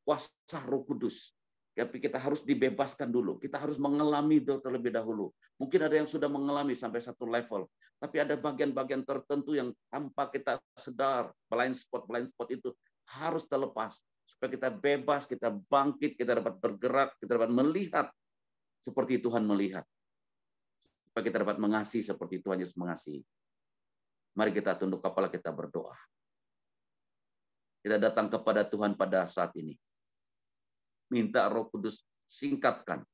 kuasa Roh Kudus. Tapi kita harus dibebaskan dulu. Kita harus mengalami itu terlebih dahulu. Mungkin ada yang sudah mengalami sampai satu level. Tapi ada bagian-bagian tertentu yang tanpa kita sadar, blind spot itu harus terlepas. Supaya kita bebas, kita bangkit, kita dapat bergerak, kita dapat melihat seperti Tuhan melihat. Supaya kita dapat mengasihi seperti Tuhan Yesus mengasihi. Mari kita tunduk kepala, kita berdoa. Kita datang kepada Tuhan pada saat ini. Minta Roh Kudus singkapkan.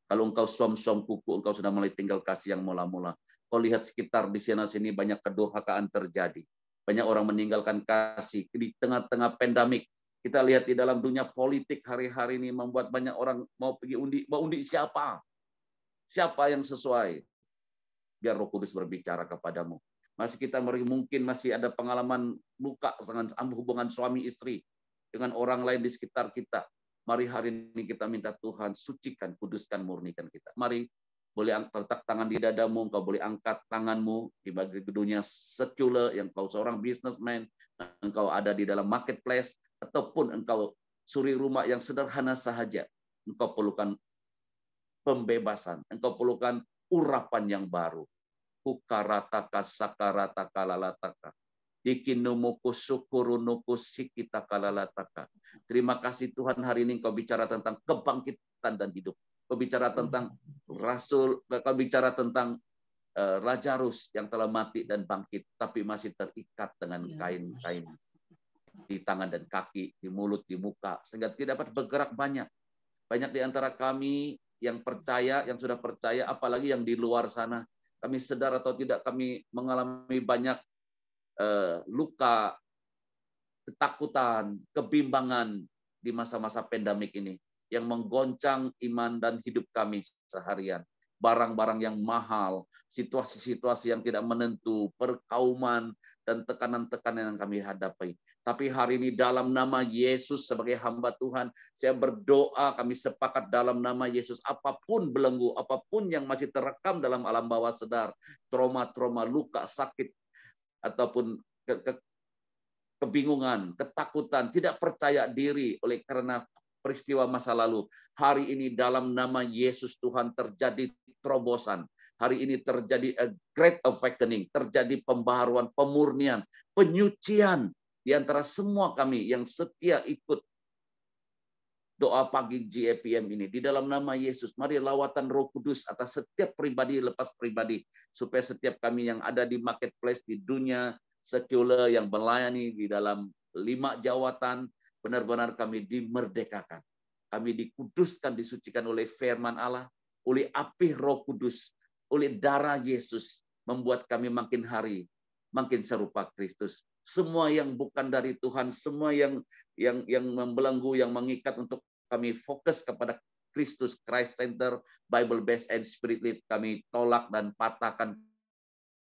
Kalau engkau som-som kuku, engkau sudah mulai tinggal kasih yang mula-mula. Kau lihat sekitar di sana-sini banyak kedurhakaan terjadi. Banyak orang meninggalkan kasih di tengah-tengah pandemik. Kita lihat di dalam dunia politik hari-hari ini membuat banyak orang mau pergi undi. Mau undi siapa? Siapa yang sesuai? Biar Roh Kudus berbicara kepadamu. Masih kita mungkin masih ada pengalaman luka dengan hubungan suami istri dengan orang lain di sekitar kita. Mari hari ini kita minta Tuhan sucikan, kuduskan, murnikan kita. Mari boleh letak tangan di dadamu, engkau boleh angkat tanganmu di dunia sekuler, yang kau seorang businessman, engkau ada di dalam marketplace, ataupun engkau suri rumah yang sederhana sahaja. Engkau perlukan pembebasan, engkau perlukan urapan yang baru. Hukarataka sakarataka lalataka. Dikinumuku syukurunuku sikita kalalataka. Terima kasih Tuhan, hari ini engkau bicara tentang kebangkitan dan hidup. Kau bicara tentang Rasul, kau bicara tentang Lazarus yang telah mati dan bangkit, tapi masih terikat dengan kain-kain di tangan dan kaki, di mulut, di muka, sehingga tidak dapat bergerak banyak. Banyak di antara kami yang percaya, yang sudah percaya, apalagi yang di luar sana, kami sadar atau tidak, kami mengalami banyak luka, ketakutan, kebimbangan di masa-masa pandemik ini, yang menggoncang iman dan hidup kami seharian. Barang-barang yang mahal, situasi-situasi yang tidak menentu, perkauman, dan tekanan-tekanan yang kami hadapi. Tapi hari ini dalam nama Yesus sebagai hamba Tuhan, saya berdoa, kami sepakat dalam nama Yesus, apapun belenggu, apapun yang masih terekam dalam alam bawah sadar, trauma-trauma, luka, sakit, ataupun kebingungan, ketakutan, tidak percaya diri oleh karena peristiwa masa lalu. Hari ini dalam nama Yesus Tuhan terjadi terobosan. Hari ini terjadi a great awakening, terjadi pembaharuan, pemurnian, penyucian di antara semua kami yang setia ikut doa pagi GAPM ini. Di dalam nama Yesus, mari lawatan Roh Kudus atas setiap pribadi lepas pribadi, supaya setiap kami yang ada di marketplace, di dunia sekuler yang melayani di dalam 5 jawatan, benar-benar kami dimerdekakan. Kami dikuduskan, disucikan oleh firman Allah, oleh api Roh Kudus, oleh darah Yesus, membuat kami makin hari makin serupa Kristus. Semua yang bukan dari Tuhan, semua yang membelenggu, yang mengikat untuk kami fokus kepada Kristus, Christ Center, Bible Based and Spirit Led, kami tolak dan patahkan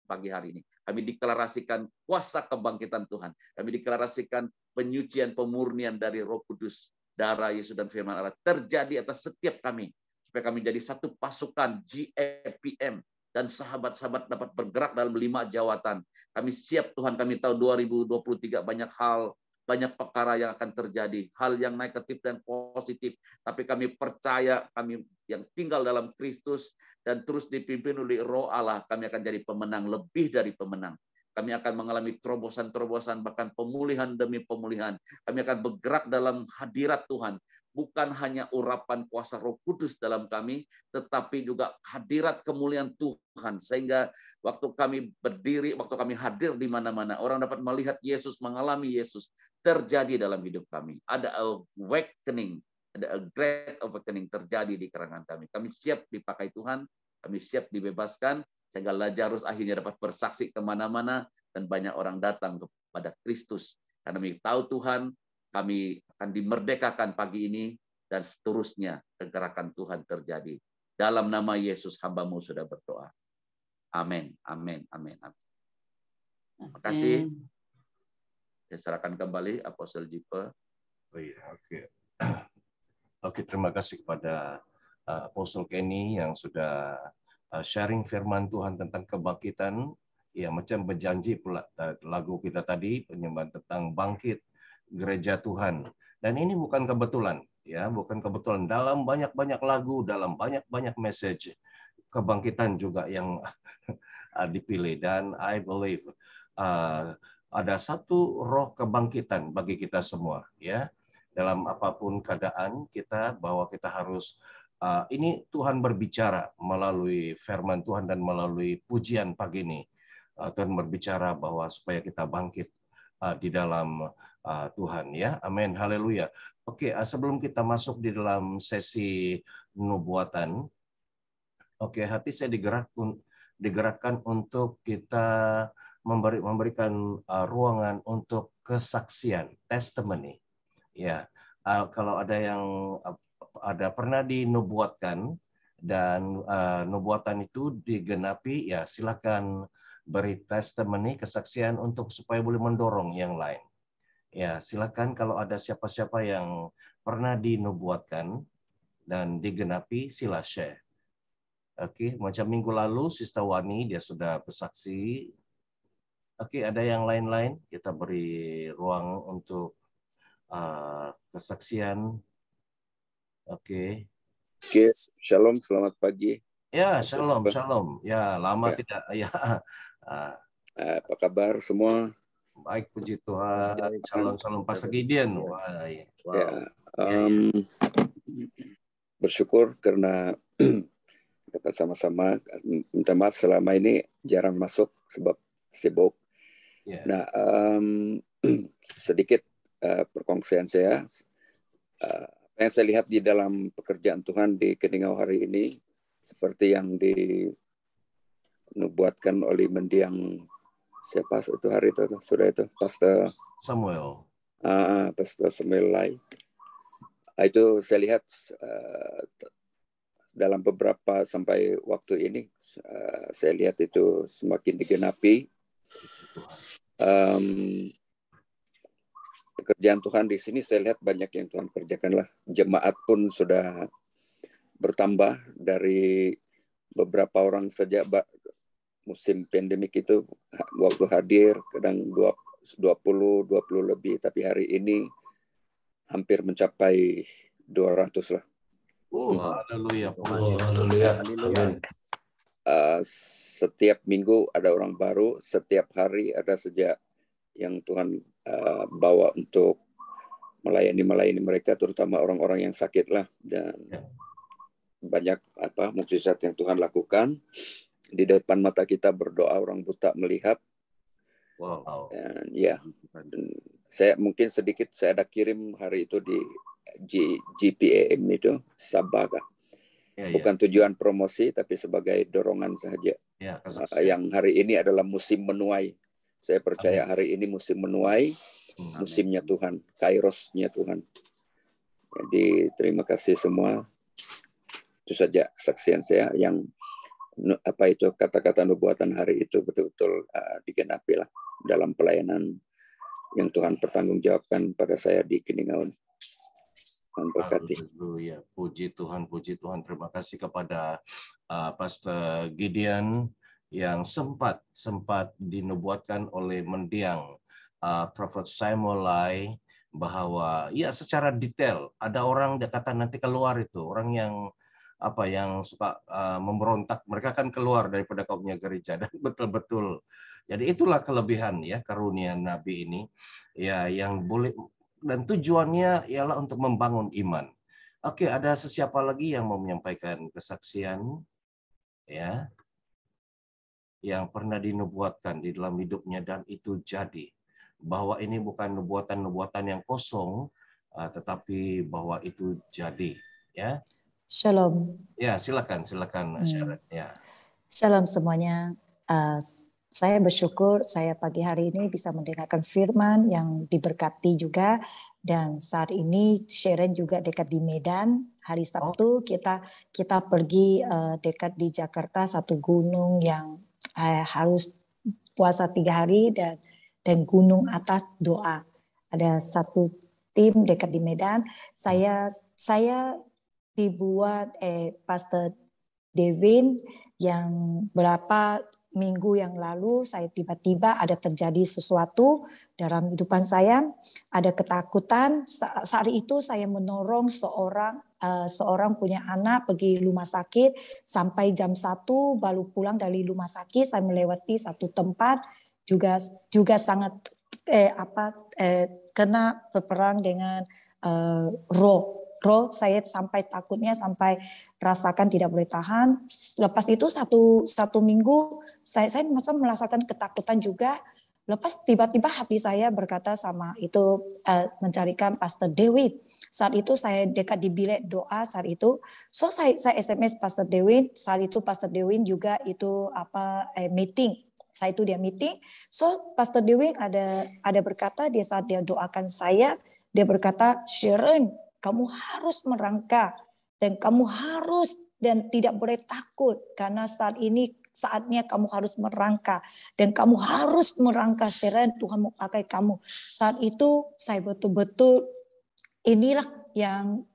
pagi hari ini. Kami deklarasikan kuasa kebangkitan Tuhan. Kami deklarasikan penyucian, pemurnian dari Roh Kudus, darah Yesus dan firman Allah terjadi atas setiap kami, supaya kami jadi satu pasukan GAPM dan sahabat-sahabat dapat bergerak dalam 5 jawatan. Kami siap Tuhan, kami tahu 2023 banyak hal, banyak perkara yang akan terjadi, hal yang negatif dan positif, tapi kami percaya, kami yang tinggal dalam Kristus dan terus dipimpin oleh Roh Allah, kami akan jadi pemenang, lebih dari pemenang. Kami akan mengalami terobosan-terobosan, bahkan pemulihan demi pemulihan. Kami akan bergerak dalam hadirat Tuhan, bukan hanya urapan kuasa Roh Kudus dalam kami, tetapi juga hadirat kemuliaan Tuhan, sehingga waktu kami berdiri, waktu kami hadir di mana-mana, orang dapat melihat Yesus, mengalami Yesus terjadi dalam hidup kami. Ada awakening, ada a great awakening terjadi di kalangan kami. Kami siap dipakai Tuhan, kami siap dibebaskan, sehingga Lazarus akhirnya dapat bersaksi kemana-mana, dan banyak orang datang kepada Kristus. Karena kami tahu Tuhan, kami akan dimerdekakan pagi ini, dan seterusnya kegerakan Tuhan terjadi. Dalam nama Yesus hamba-Mu sudah berdoa. Amin, amin, amin, amin. Terima kasih. Saya serahkan kembali Apostle Jipe. Oh iya, oke. Oke, terima kasih kepada Apostle Kenny yang sudah sharing firman Tuhan tentang kebangkitan. Ya, macam berjanji pula lagu kita tadi, penyembahan tentang bangkit gereja Tuhan. Dan ini bukan kebetulan, ya, bukan kebetulan. Dalam banyak-banyak lagu, dalam banyak-banyak message, kebangkitan juga yang dipilih. Dan I believe ada satu roh kebangkitan bagi kita semua, ya. Dalam apapun keadaan kita, bahwa kita harus ini Tuhan berbicara melalui firman Tuhan dan melalui pujian pagi ini. Tuhan berbicara bahwa supaya kita bangkit di dalam Tuhan, ya. Amin, haleluya. Oke, sebelum kita masuk di dalam sesi nubuatan, oke, hati saya digerakkan untuk kita memberikan ruangan untuk kesaksian, testimony. Ya, kalau ada yang pernah dinubuatkan dan nubuatan itu digenapi, ya silakan beri testimoni, kesaksian untuk supaya boleh mendorong yang lain. Ya, silakan kalau ada siapa-siapa yang pernah dinubuatkan dan digenapi, sila share. Oke, macam minggu lalu Sister Wani dia sudah bersaksi. Oke, ada yang lain-lain, kita beri ruang untuk kesaksian. Oke. Oke, shalom, selamat pagi. Ya, shalom, shalom. Ya, lama tidak. Ya. Apa kabar semua? Baik, puji Tuhan. Shalom, shalom. Pastor Gideon. Wah, wow. Ya, bersyukur karena dapat sama-sama. Minta maaf selama ini jarang masuk sebab sibuk. Yeah. Nah, sedikit perkongsian saya. Apa yang saya lihat di dalam pekerjaan Tuhan di Keningau hari ini, seperti yang dinubuatkan oleh mendiang siapa itu hari itu, sudah itu, Pastor Samuel. Pastor Samuel Lai. Itu saya lihat dalam beberapa sampai waktu ini, saya lihat itu semakin digenapi. Pekerjaan Tuhan di sini saya lihat banyak yang Tuhan kerjakan lah. Jemaat pun sudah bertambah dari beberapa orang saja musim pandemik itu waktu hadir kadang 20 lebih, tapi hari ini hampir mencapai 200 lah. Haleluya. Haleluya. Amin. Setiap minggu ada orang baru, setiap hari ada saja yang Tuhan bawa untuk melayani mereka, terutama orang-orang yang sakit lah, dan banyak mukjizat yang Tuhan lakukan di depan mata kita. Berdoa orang buta melihat. Wow. Dan ya, saya mungkin sedikit saya ada kirim hari itu di GPAM itu Sabaga. Bukan tujuan promosi, tapi sebagai dorongan saja. Yang hari ini adalah musim menuai. Saya percaya hari ini musim menuai, musimnya Tuhan, kairosnya Tuhan. Jadi terima kasih semua. Itu saja kesaksian saya yang kata-kata nubuatan hari itu betul-betul digenapi lah dalam pelayanan yang Tuhan pertanggungjawabkan pada saya di Keningau. Haleluya. Puji Tuhan. Terima kasih kepada Pastor Gideon yang sempat dinubuatkan oleh mendiang Prophet Samuel Lai bahwa ya secara detail ada orang dia kata nanti keluar itu orang yang suka memberontak, mereka kan keluar daripada kaumnya gereja, dan betul-betul. Jadi itulah kelebihan ya karunia Nabi ini ya, yang boleh, dan tujuannya ialah untuk membangun iman. Oke, ada sesiapa lagi yang mau menyampaikan kesaksian ya yang pernah dinubuatkan di dalam hidupnya dan itu jadi, bahwa ini bukan nubuatan-nubuatan yang kosong, tetapi bahwa itu jadi ya. Shalom. Ya, silakan Sharon. Ya. Shalom semuanya. Saya bersyukur saya pagi hari ini bisa mendengarkan firman yang diberkati juga, dan saat ini Sharon juga dekat di Medan. Hari Sabtu kita pergi dekat di Jakarta, satu gunung yang harus puasa 3 hari dan gunung atas doa. Ada satu tim dekat di Medan. Saya dibuat Pastor Devin yang berapa minggu yang lalu saya tiba-tiba ada terjadi sesuatu dalam kehidupan saya, ada ketakutan. Saat itu saya menolong seorang punya anak pergi rumah sakit sampai jam 1 baru pulang dari rumah sakit. Saya melewati satu tempat juga sangat kena berperang dengan roh. Saya sampai takutnya, sampai rasakan tidak boleh tahan. Lepas itu satu minggu saya merasakan ketakutan juga. Lepas tiba-tiba hati saya berkata sama itu mencarikan Pastor Dewi. Saat itu saya dekat di bilik doa saat itu. So saya SMS Pastor Dewi. Saat itu Pastor Dewi juga itu meeting. Saya itu dia meeting. So Pastor Dewi ada berkata dia saat dia doakan saya, dia berkata, Sharon, kamu harus merangkak dan kamu harus dan tidak boleh takut karena saat ini saatnya kamu harus merangkak dan kamu harus merangkak, Sharon, Tuhan mau pakai kamu. Saat itu saya betul-betul inilah yang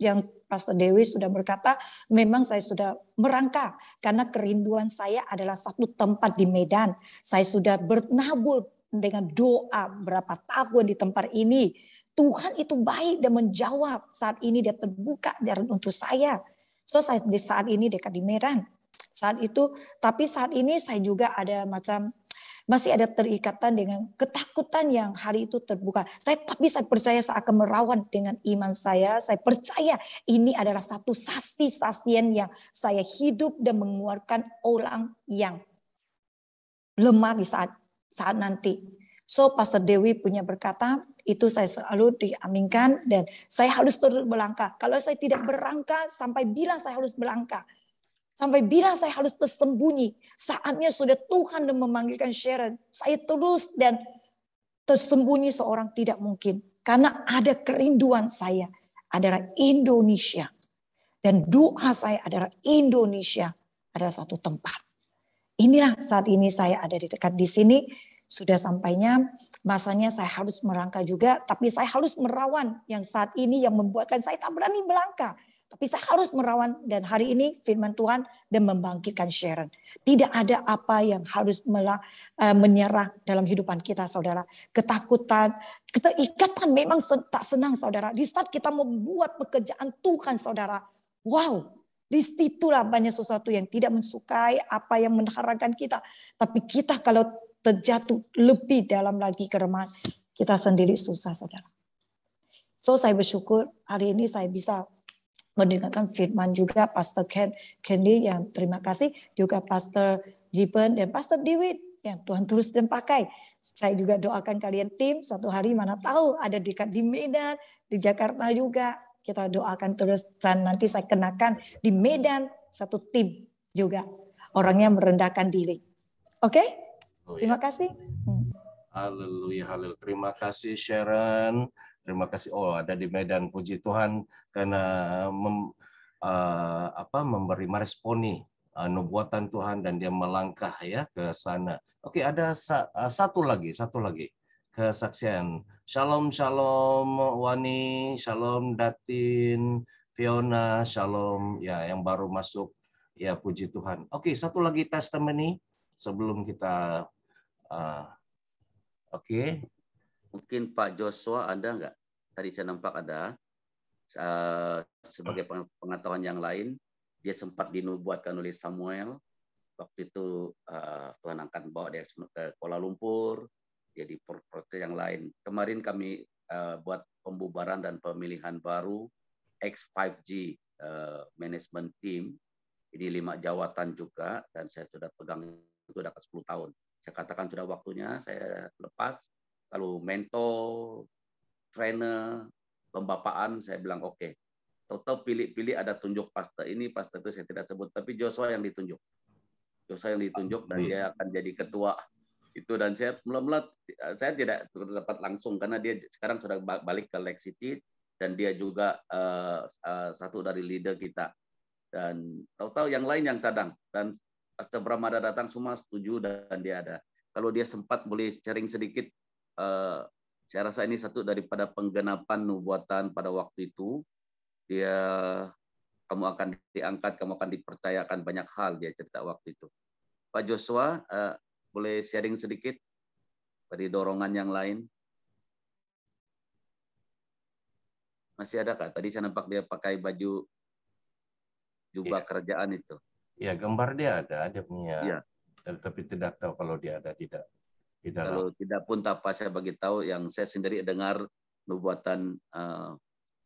Pastor Dewi sudah berkata, memang saya sudah merangkak karena kerinduan saya adalah satu tempat di Medan. Saya sudah bernabur dengan doa berapa tahun di tempat ini. Tuhan itu baik dan menjawab. Saat ini dia terbuka jalan untuk saya. So saya di saat ini dekat di Medan. Saat itu, tapi saat ini saya juga ada macam masih ada terikatan dengan ketakutan yang hari itu terbuka. Tapi saya percaya saya akan merawan dengan iman saya. Saya percaya ini adalah satu saksi-saksian yang saya hidup dan mengeluarkan orang yang lemah di saat nanti. So Pastor Dewi punya berkata, itu saya selalu diaminkan dan saya harus terus berlangkah. Kalau saya tidak berlangkah sampai bilang saya harus berlangkah. Sampai bilang saya harus tersembunyi. Saatnya sudah Tuhan dan memanggilkan Sharon. Saya terus dan tersembunyi seorang tidak mungkin. Karena ada kerinduan saya adalah Indonesia. Dan doa saya adalah Indonesia adalah satu tempat. Inilah saat ini saya ada di dekat di sini. Sudah sampainya masanya saya harus merangkak juga. Tapi saya harus merawan yang saat ini yang membuatkan saya tak berani melangkah. Tapi saya harus merawan dan hari ini firman Tuhan dan membangkitkan Sharon. Tidak ada apa yang harus menyerah dalam kehidupan kita, saudara. Ketakutan, keikatan memang tak senang, saudara. Di saat kita membuat pekerjaan Tuhan, saudara. Wow, di situlah banyak sesuatu yang tidak mensukai, apa yang mengharapkan kita. Tapi kita kalau terjatuh lebih dalam lagi kelemahan, kita sendiri susah, saudara. So saya bersyukur hari ini saya bisa mendengarkan firman juga Pastor Candy yang terima kasih, juga Pastor Jiben dan Pastor Dewi yang Tuhan terus dan pakai. Saya juga doakan kalian tim satu hari mana tahu ada dekat di Medan, di Jakarta juga. Kita doakan terus dan nanti saya kenakan di Medan satu tim juga. Orangnya merendahkan diri. Oke? Terima kasih. Haleluya, haleluya. Terima kasih Sharon. Terima kasih. Oh, ada di Medan, puji Tuhan karena memberi meresponi nubuatan Tuhan dan dia melangkah ya ke sana. Oke, ada satu lagi kesaksian. Shalom, shalom Wani, shalom Datin, Fiona, shalom ya yang baru masuk ya puji Tuhan. Oke, satu lagi testimoni sebelum kita oke. Mungkin Pak Joshua ada nggak? Tadi saya nampak ada. Sebagai pengetahuan yang lain, dia sempat dinubuatkan oleh Samuel. Waktu itu Tuhan akan bawa dia ke Kuala Lumpur, dia di proyek yang lain. Kemarin kami buat pembubaran dan pemilihan baru X5G Management Team. Ini 5 jawatan juga, dan saya sudah pegang itu udah ke 10 tahun. Saya katakan sudah waktunya saya lepas. Kalau mentor, trainer, pembapaan, saya bilang oke. Total pilih-pilih ada tunjuk pastor ini, pastor itu saya tidak sebut, tapi Joshua yang ditunjuk. Joshua yang ditunjuk dan dia akan jadi ketua itu, dan saya mula-mula saya tidak dapat langsung karena dia sekarang sudah balik ke Lake City dan dia juga satu dari leader kita. Dan tahu-tahu yang lain yang cadang, dan Pastor Bramada datang semua setuju dan dia ada. Kalau dia sempat boleh sharing sedikit, saya rasa ini satu daripada penggenapan nubuatan pada waktu itu. Kamu akan diangkat, kamu akan dipercayakan banyak hal, dia cerita waktu itu. Pak Joshua, boleh sharing sedikit dari dorongan yang lain? Masih ada Kak? Tadi saya nampak dia pakai baju jubah kerajaan itu. Ya, gambar dia ada, dia punya. Ya. Tapi tidak tahu kalau dia ada tidak. Kalau tidak pun tak apa, saya bagi tahu yang saya sendiri dengar nubuatan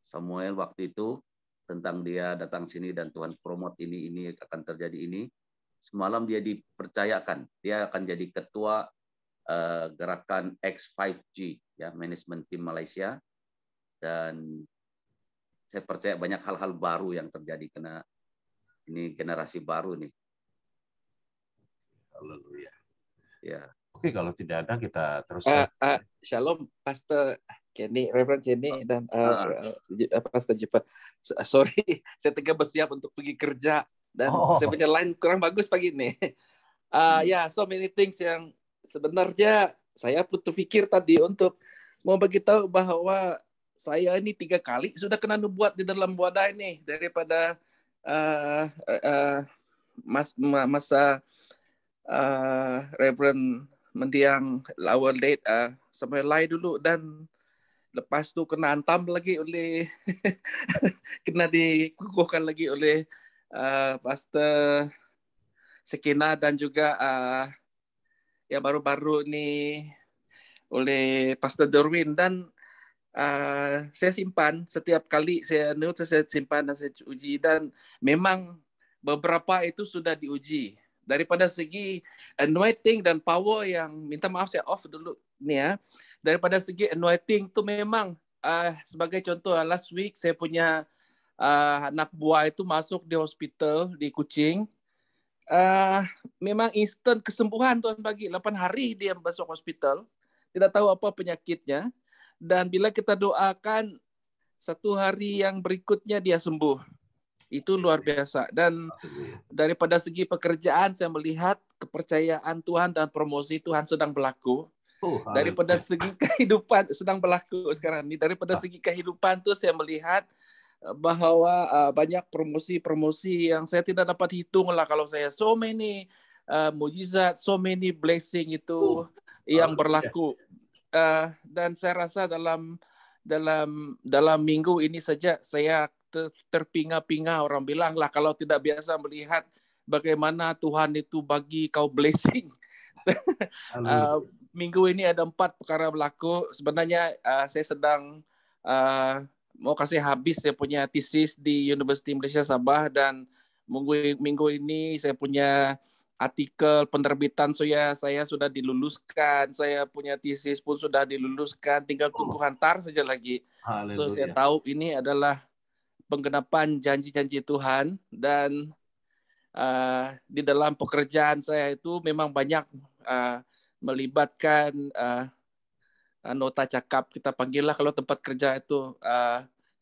Samuel waktu itu tentang dia datang sini dan Tuhan promote ini akan terjadi ini. Semalam dia dipercayakan, dia akan jadi ketua gerakan X5G ya, Management Team Malaysia, dan saya percaya banyak hal-hal baru yang terjadi karena ini generasi baru nih. Haleluya. Ya. Oke, kalau tidak ada kita terus. Shalom, Pastor Kenny, Reverend Kenny, dan Pastor Jipa. Sorry, saya tengah bersiap untuk pergi kerja dan saya punya line kurang bagus pagi ini. Ya, so many things yang sebenarnya saya pun terfikir tadi untuk mau beritahu bahwa saya ini 3 kali sudah kena nubuat di dalam wadah ini daripada masa Reverend mendiang our late sampai lai dulu, dan lepas tu kena antam lagi oleh kena dikukuhkan lagi oleh Pastor Sekina, dan juga yang baru-baru ni oleh Pastor Darwin. Dan saya simpan setiap kali saya simpan dan saya uji, dan memang beberapa itu sudah diuji daripada segi anointing dan power. Yang minta maaf saya off dulu nih ya, daripada segi anointing tu memang sebagai contoh, last week saya punya anak buah itu masuk di hospital di Kuching. Memang instant kesembuhan Tuhan bagi. 8 hari dia masuk hospital, tidak tahu apa penyakitnya, dan bila kita doakan 1 hari yang berikutnya dia sembuh. Itu luar biasa. Dan daripada segi pekerjaan saya melihat kepercayaan Tuhan dan promosi Tuhan sedang berlaku. Daripada segi kehidupan sedang berlaku sekarang ini. Daripada segi kehidupan tu saya melihat bahwa banyak promosi-promosi yang saya tidak dapat hitung lah kalau saya. So many mujizat, so many blessing itu yang berlaku. Dan saya rasa dalam minggu ini saja saya terpinga-pinga, orang bilang lah kalau tidak biasa melihat bagaimana Tuhan itu bagi kau blessing. Minggu ini ada 4 perkara berlaku. Sebenarnya saya sedang mau kasih habis saya punya tesis di Universiti Malaysia Sabah, dan minggu ini saya punya artikel penerbitan saya sudah diluluskan, saya punya tesis pun sudah diluluskan, tinggal tunggu hantar saja lagi. So saya tahu ini adalah penggenapan janji-janji Tuhan. Dan di dalam pekerjaan saya itu memang banyak melibatkan nota cakap, kita panggillah kalau tempat kerja itu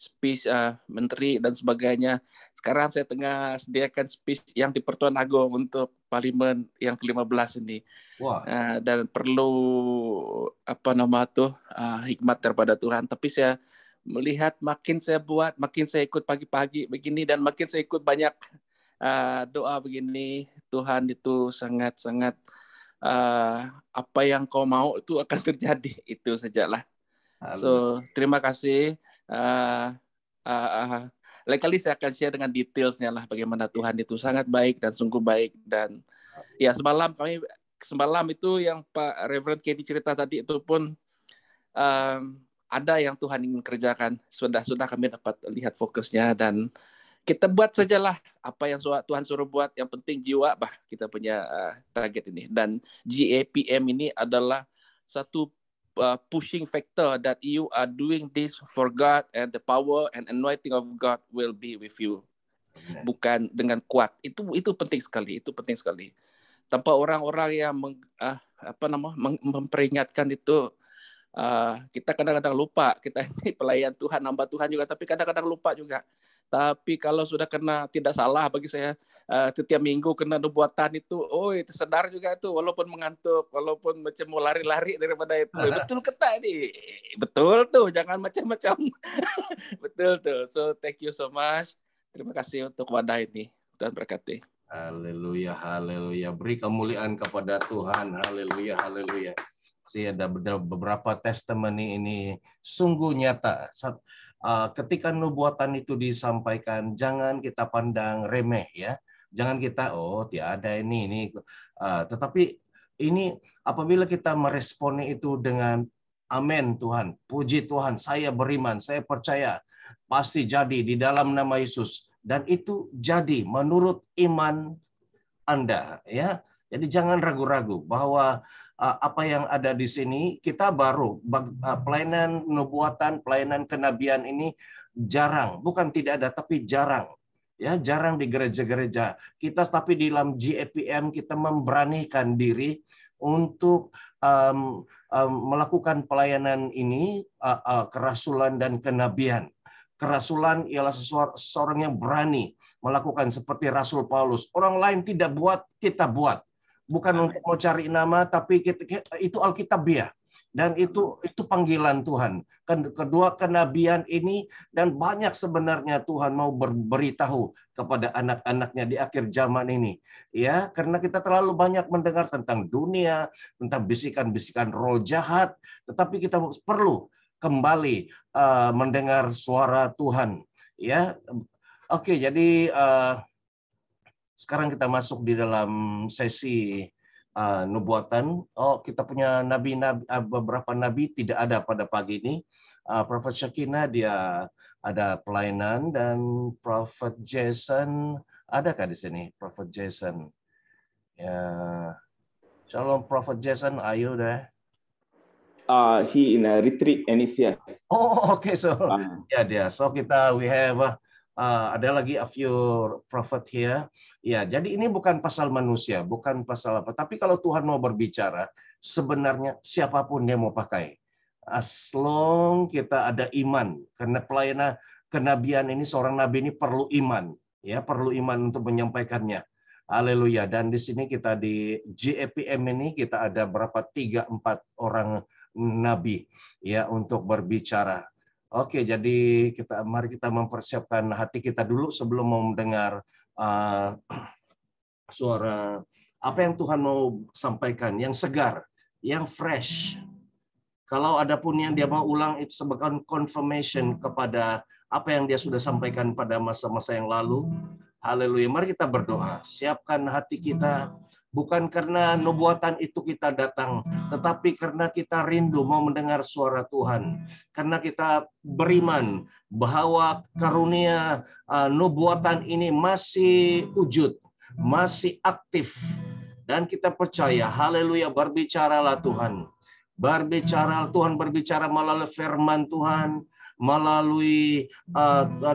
speech menteri dan sebagainya. Sekarang saya tengah sediakan speech yang di Pertuan Agong untuk Parlimen yang ke-15 ini. Dan perlu hikmat daripada Tuhan. Tapi saya melihat makin saya buat, makin saya ikut pagi-pagi begini, dan makin saya ikut banyak doa begini, Tuhan itu sangat-sangat apa yang kau mau itu akan terjadi. Itu sajalah. So terima kasih. Lain kali saya akan share dengan detailsnya lah bagaimana Tuhan itu sangat baik dan sungguh baik. Dan ya semalam itu yang Pak Reverend Kenny cerita tadi itu pun ada yang Tuhan ingin kerjakan. Sudah kami dapat lihat fokusnya, dan kita buat sajalah apa yang Tuhan suruh buat. Yang penting jiwa kita punya target ini. Dan GAPM ini adalah satu pushing factor that you are doing this for God, and the power and anointing of God will be with you. Bukan dengan kuat. Itu penting sekali. Itu penting sekali. Tanpa orang-orang yang memperingatkan itu, kita kadang-kadang lupa. Kita ini pelayan Tuhan, hamba Tuhan juga, tapi kadang-kadang lupa juga. Tapi kalau sudah kena, tidak salah bagi saya, setiap minggu kena nubuatan itu, itu sedar juga itu, walaupun mengantuk, walaupun macam mau lari-lari daripada itu. Betul kata ini. Betul tuh, jangan macam-macam. Betul tuh. So thank you so much. Terima kasih untuk wadah ini. Tuhan berkati. Haleluya, haleluya. Beri kemuliaan kepada Tuhan. Haleluya, haleluya. Saya ada beberapa testimoni ini sungguh nyata. Ketika nubuatan itu disampaikan, jangan kita pandang remeh ya. Jangan kita tiada ini. Tetapi ini apabila kita meresponi itu dengan amin Tuhan, puji Tuhan, saya beriman, saya percaya pasti jadi di dalam nama Yesus, dan itu jadi menurut iman Anda ya. Jadi jangan ragu-ragu bahwa apa yang ada di sini, kita baru pelayanan nubuatan, pelayanan kenabian ini jarang, bukan tidak ada tapi jarang. Ya, jarang di gereja-gereja kita, tapi di dalam GAPM kita memberanikan diri untuk melakukan pelayanan ini, kerasulan dan kenabian. Kerasulan ialah seseorang yang berani melakukan seperti Rasul Paulus. Orang lain tidak buat, kita buat. Bukan untuk mau cari nama, tapi itu alkitabiah. Dan itu panggilan Tuhan. Kedua, kenabian ini, dan banyak sebenarnya Tuhan mau beritahu kepada anak-anaknya di akhir zaman ini. Ya, karena kita terlalu banyak mendengar tentang dunia, tentang bisikan-bisikan roh jahat, tetapi kita perlu kembali mendengar suara Tuhan. Ya, oke. Jadi sekarang kita masuk di dalam sesi nubuatan. Kita punya beberapa nabi tidak ada pada pagi ini. Prophet Shakina dia ada pelayanan, dan Prophet Jason adakah di sini? Prophet Jason. Ya, Shalom Prophet Jason, ayo deh. He in a retreat and is here. Oh, okay. So dia. So we have ada lagi a few prophet here. Ya, jadi ini bukan pasal manusia, bukan pasal apa. Tapi kalau Tuhan mau berbicara, sebenarnya siapapun dia mau pakai. As long kita ada iman, karena pelayanan kenabian ini, seorang nabi ini perlu iman, ya, perlu iman untuk menyampaikannya. Haleluya. Dan di sini kita di GAPM ini kita ada berapa? 3-4 orang nabi ya untuk berbicara. Oke, jadi mari kita mempersiapkan hati kita dulu sebelum mau mendengar suara apa yang Tuhan mau sampaikan, yang segar, yang fresh. Kalau ada pun yang dia mau ulang, itu sebagai confirmation kepada apa yang dia sudah sampaikan pada masa-masa yang lalu. Haleluya. Mari kita berdoa. Siapkan hati kita. Bukan karena nubuatan itu kita datang, tetapi karena kita rindu mau mendengar suara Tuhan. Karena kita beriman bahwa karunia nubuatan ini masih wujud, masih aktif. Dan kita percaya, haleluya, berbicaralah Tuhan. Tuhan berbicara melalui firman Tuhan, melalui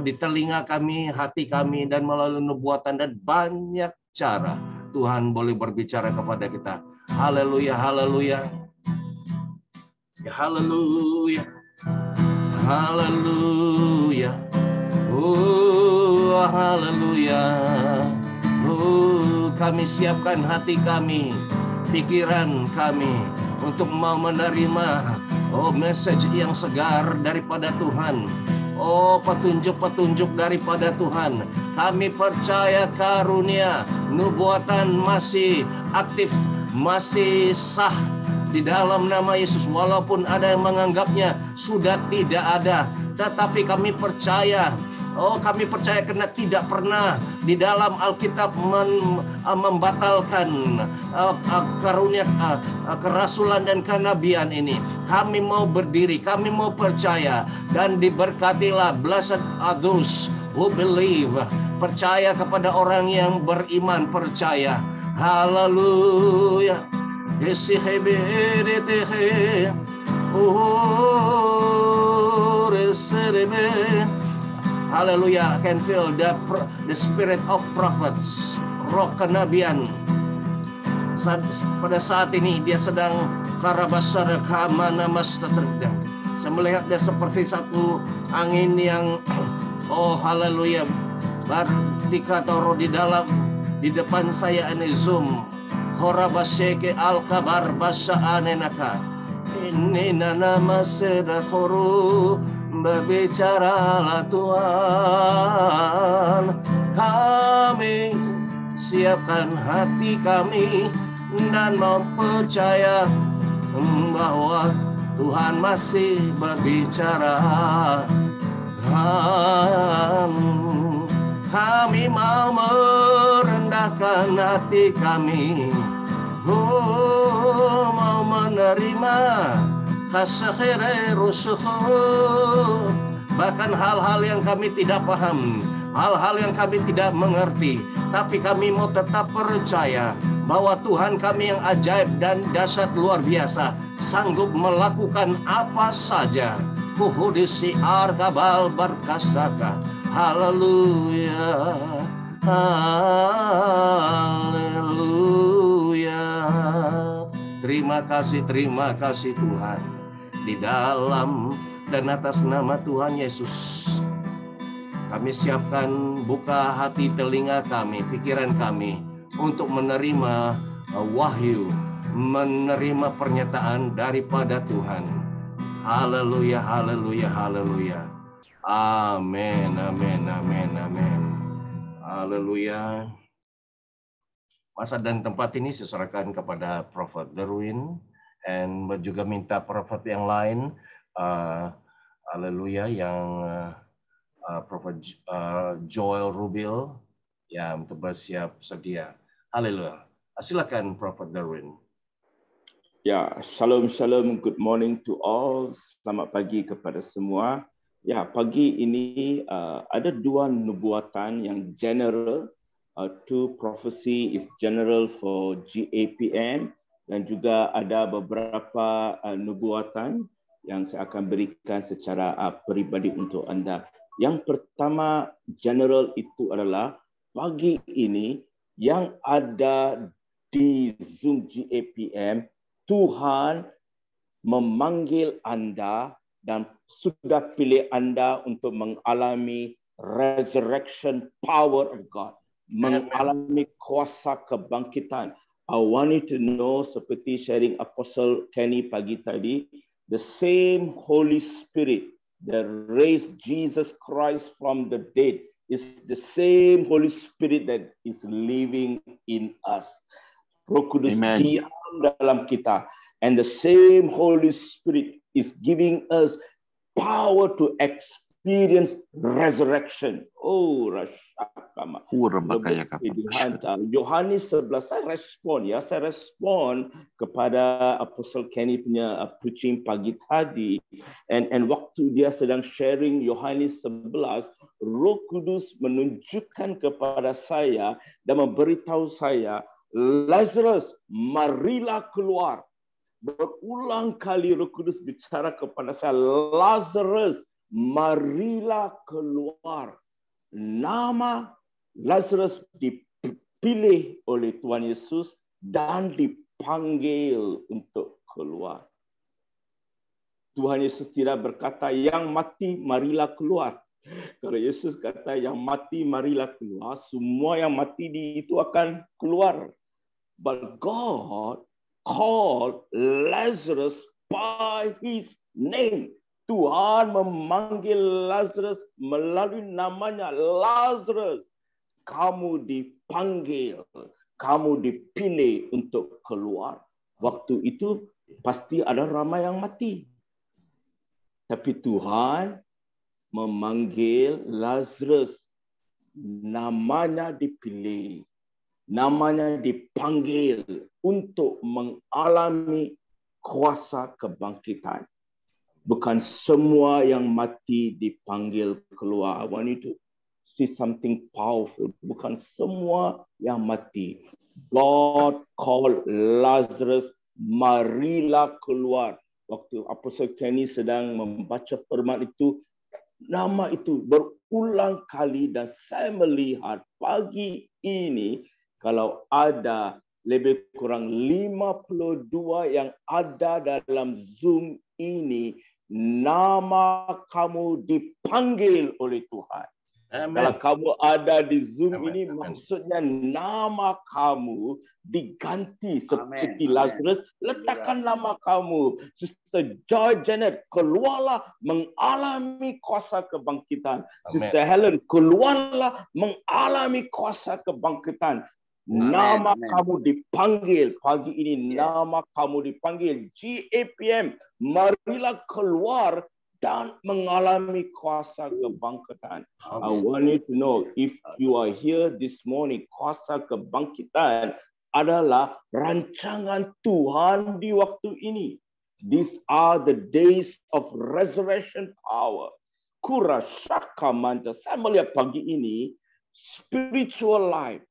di telinga kami, hati kami, dan melalui nubuatan, dan banyak cara Tuhan boleh berbicara kepada kita. Haleluya, haleluya. Ya, haleluya. Haleluya. Oh, haleluya. Oh, kami siapkan hati kami, pikiran kami untuk mau menerima message yang segar daripada Tuhan. Petunjuk-petunjuk daripada Tuhan. Kami percaya karunia nubuatan masih aktif, masih sah di dalam nama Yesus. Walaupun ada yang menganggapnya sudah tidak ada, tetapi kami percaya. Kami percaya karena tidak pernah di dalam Alkitab membatalkan karunia kerasulan dan kenabian ini. Kami mau berdiri, kami mau percaya, dan diberkatilah. Blessed are those who believe. Percaya kepada orang yang beriman, percaya. Haleluya. Haleluya, I can feel the spirit of prophets, roh kenabian. Pada saat ini dia sedang karabasara kamana mastaterdam. Saya melihat dia seperti satu angin yang haleluya, berdikatoro di depan saya ini Zoom. Horabaseke al-kabar basa anenaka. Ini nama sedakoro. Berbicaralah Tuhan, kami siapkan hati kami dan mempercaya bahwa Tuhan masih berbicara. Kami mau merendahkan hati kami, mau menerima bahkan hal-hal yang kami tidak paham, hal-hal yang kami tidak mengerti, tapi kami mau tetap percaya bahwa Tuhan kami yang ajaib dan dahsyat luar biasa, sanggup melakukan apa saja. Kuhudisi arkabal berkasaka. Haleluya. Haleluya. Terima kasih Tuhan. Di dalam dan atas nama Tuhan Yesus, kami siapkan, buka hati telinga kami, pikiran kami untuk menerima wahyu, menerima pernyataan daripada Tuhan. Haleluya, haleluya, haleluya. Amin, amin, amin, amin. Haleluya. Masa dan tempat ini saya serahkan kepada Prophet Derwin, dan juga minta prophet yang lain, haleluya, yang Prophet Joel Rubil, ya, untuk bersiap sedia. Haleluya. Silakan Prophet Derwin. Ya, shalom, shalom, good morning to all. Selamat pagi kepada semua. Ya, pagi ini ada dua nubuatan yang general. Two prophecy is general for GAPM, dan juga ada beberapa nubuatan yang saya akan berikan secara peribadi untuk anda. Yang pertama general itu adalah pagi ini yang ada di Zoom GAPM, Tuhan memanggil anda dan sudah pilih anda untuk mengalami resurrection power of God. Mengalami kuasa kebangkitan. I want you to know, seperti sharing Apostle Kenny pagi tadi, the same Holy Spirit that raised Jesus Christ from the dead is the same Holy Spirit that is living in us. Roh Kudus diam dalam kita, and the same Holy Spirit is giving us power to experience resurrection. Oh, Rasyakama. Yohanes 11, saya respon kepada Apostle Kenny punya preaching pagi tadi, and waktu dia sedang sharing Yohanes 11, Roh Kudus menunjukkan kepada saya dan memberitahu saya, Lazarus, marilah keluar. Berulang kali Roh Kudus bicara kepada saya, Lazarus, marilah keluar. Nama Lazarus dipilih oleh Tuhan Yesus dan dipanggil untuk keluar. Tuhan Yesus tidak berkata, yang mati marilah keluar. Kalau Yesus kata yang mati marilah keluar, semua yang mati itu akan keluar. But God called Lazarus by his name. Tuhan memanggil Lazarus melalui namanya. Lazarus, kamu dipanggil, kamu dipilih untuk keluar. Waktu itu pasti ada ramai yang mati. Tapi Tuhan memanggil Lazarus, namanya dipilih, namanya dipanggil untuk mengalami kuasa kebangkitan. Bukan semua yang mati dipanggil keluar. I want you to see something powerful. Bukan semua yang mati. God called Lazarus, marilah keluar. Waktu Apostle Kenny sedang membaca firman itu, nama itu berulang kali, dan saya melihat pagi ini kalau ada lebih kurang 52 yang ada dalam Zoom ini, nama kamu dipanggil oleh Tuhan. Amen. Kalau kamu ada di Zoom ini, maksudnya nama kamu diganti seperti Lazarus. Letakkan nama kamu. Sister Joy Janet, keluarlah mengalami kuasa kebangkitan. Amen. Sister Helen, keluarlah mengalami kuasa kebangkitan. Nama kamu dipanggil pagi ini. Nama kamu dipanggil. GAPM, marilah keluar dan mengalami kuasa kebangkitan. I want you to know, if you are here this morning, kuasa kebangkitan adalah rancangan Tuhan di waktu ini. These are the days of resurrection power. Kurashaka manta. Saya melihat pagi ini, spiritual life,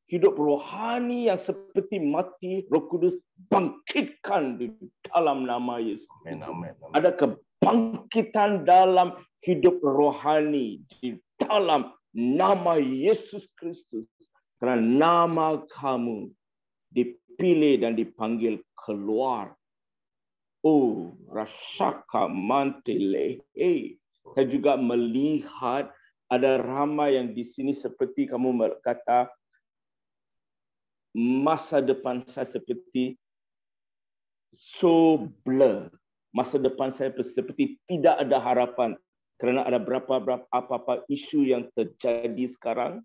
hidup rohani yang seperti mati, Roh Kudus bangkitkan di dalam nama Yesus. Amen. Ada kebangkitan dalam hidup rohani di dalam nama Yesus Kristus. Karena nama kamu dipilih dan dipanggil keluar. Oh, Rasaka Mantele. Saya juga melihat ada ramai yang di sini seperti kamu berkata, masa depan saya seperti so blur. Masa depan saya seperti tidak ada harapan kerana ada berapa apa isu yang terjadi sekarang.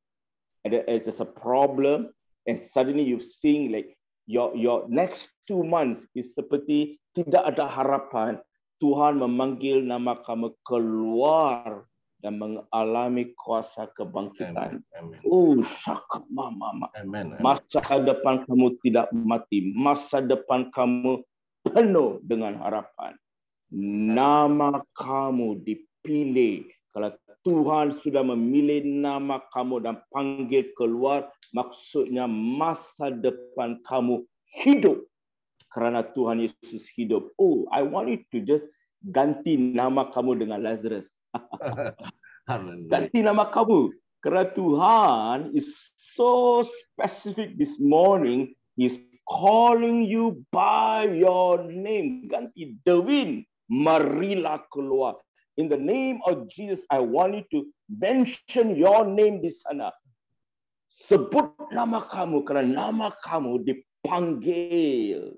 There's a problem, and suddenly you seeing like your next 2 months is seperti tidak ada harapan. Tuhan memanggil nama kamu keluar dan mengalami kuasa kebangkitan. Amen. Oh, syakap mama. Amen. Masa depan kamu tidak mati. Masa depan kamu penuh dengan harapan. Nama kamu dipilih. Kalau Tuhan sudah memilih nama kamu dan panggil keluar, maksudnya masa depan kamu hidup. Kerana Tuhan Yesus hidup. Oh, I want you to just ganti nama kamu dengan Lazarus. Ganti nama kamu. Kerana Tuhan is so specific this morning. He's calling you by your name. Ganti Devin, marilah keluar. In the name of Jesus, I want you to mention your name di sana. Sebut nama kamu kerana nama kamu dipanggil.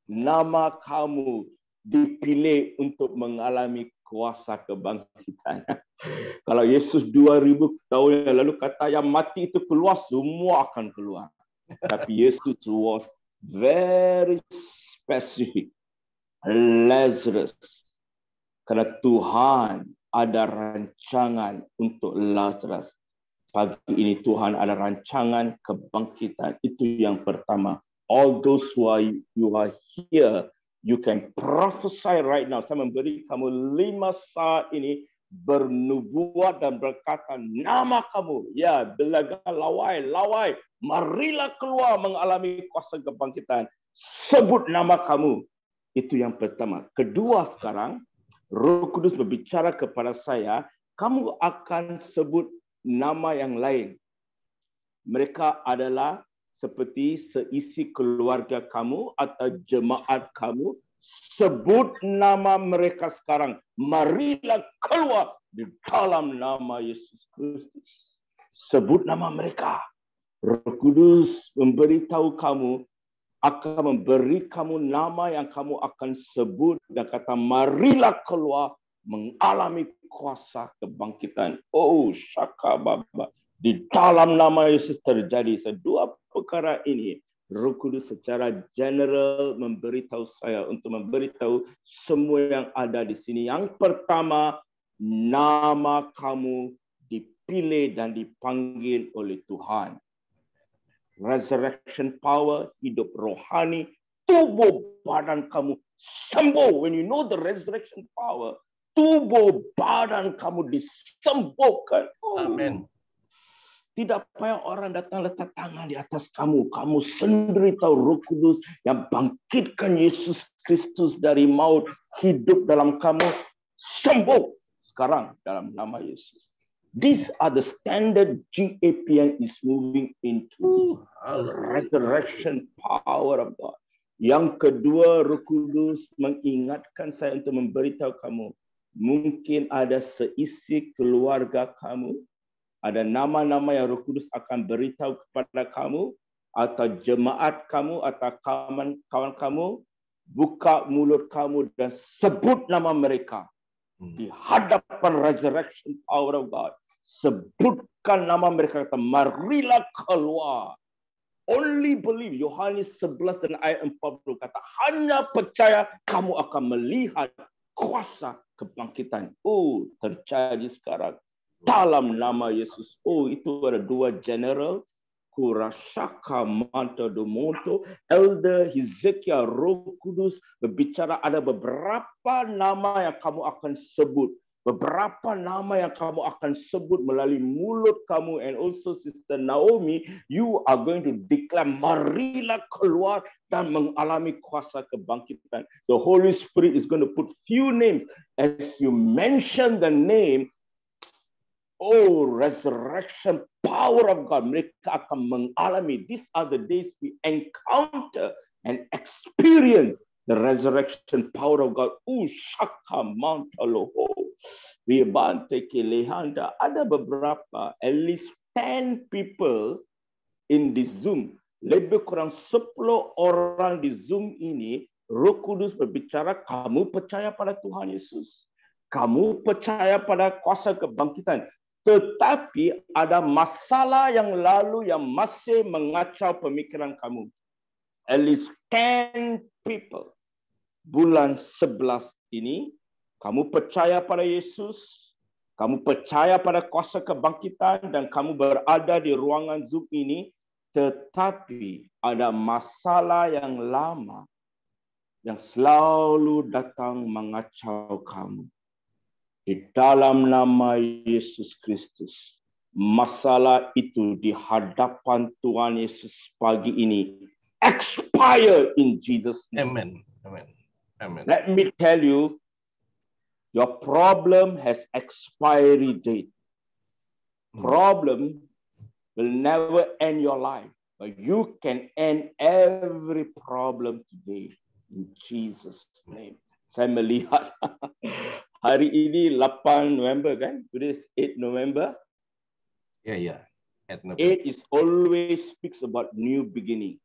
Nama kamu dipilih untuk mengalami kuasa kebangkitan. Kalau Yesus 2000 tahun yang lalu kata yang mati itu keluar, semua akan keluar. Tapi Yesus was very specific. Lazarus. Kerana Tuhan ada rancangan untuk Lazarus. Pagi ini Tuhan ada rancangan kebangkitan. Itu yang pertama. All those who are here, you can prophesy right now. Saya memberi kamu 5 saat ini bernubuat dan berkata nama kamu. Ya, belaga lawai. Marilah keluar mengalami kuasa kebangkitan. Sebut nama kamu. Itu yang pertama. Kedua sekarang, Roh Kudus berbicara kepada saya, kamu akan sebut nama yang lain. Mereka adalah seperti seisi keluarga kamu atau jemaat kamu. Sebut nama mereka sekarang. Marilah keluar di dalam nama Yesus Kristus. Sebut nama mereka. Roh Kudus memberitahu kamu, akan memberi kamu nama yang kamu akan sebut dan kata marilah keluar mengalami kuasa kebangkitan. Oh, syaka baba. Di dalam nama Yesus terjadi sedua perkara ini. Roh Kudus secara general memberitahu saya untuk memberitahu semua yang ada di sini. Yang pertama, nama kamu dipilih dan dipanggil oleh Tuhan. Resurrection power, hidup rohani, tubuh badan kamu sembuh. When you know the resurrection power, tubuh badan kamu disembuhkan. Amen. Tidak payah orang datang letak tangan di atas kamu. Kamu sendiri tahu Roh Kudus yang bangkitkan Yesus Kristus dari maut hidup dalam kamu. Sembuh sekarang dalam nama Yesus. These are the standard GAPN is moving into. Resurrection power of God. Yang kedua, Roh Kudus mengingatkan saya untuk memberitahu kamu. Mungkin ada seisi keluarga kamu. Ada nama-nama yang Roh Kudus akan beritahu kepada kamu atau jemaat kamu atau kawan-kawan kamu. Buka mulut kamu dan sebut nama mereka di hadapan resurrection power of God. Sebutkan nama mereka, kata marilah keluar. Only believe. Yohanes 11 dan ayat 40 kata hanya percaya kamu akan melihat kuasa kebangkitan. Oh, terjadi sekarang. Dalam nama Yesus. Oh, itu ada dua general. Kurashaka Manta Domonto. Elder Hezekiah Roh Kudus berbicara ada beberapa nama yang kamu akan sebut. Beberapa nama yang kamu akan sebut melalui mulut kamu. And also Sister Naomi, you are going to declare marilah keluar dan mengalami kuasa kebangkitan. The Holy Spirit is going to put few names. As you mention the name, Oh, resurrection power of God. Mereka akan mengalami. These are the days we encounter and experience the resurrection power of God. Shaka Mount Aloho. Ribante Kelehanda. Ada beberapa, at least 10 people in the Zoom. Lebih kurang 10 orang di Zoom ini, Roh Kudus berbicara, kamu percaya pada Tuhan Yesus. Kamu percaya pada kuasa kebangkitan. Tetapi ada masalah yang lalu yang masih mengacau pemikiran kamu. At least 10 people. Bulan 11 ini, kamu percaya pada Yesus, kamu percaya pada kuasa kebangkitan, dan kamu berada di ruangan Zoom ini, tetapi ada masalah yang lama yang selalu datang mengacau kamu. Di dalam nama Yesus Kristus, masalah itu di hadapan Tuhan Yesus pagi ini expire in Jesus' name. Amen. Amen. Amen. Let me tell you, your problem has expiry date. Problem will never end your life, but you can end every problem today in Jesus' name. Saya melihat hari ini 8 November kan? Today is 8 November. Yeah. 8 is always speaks about new beginning.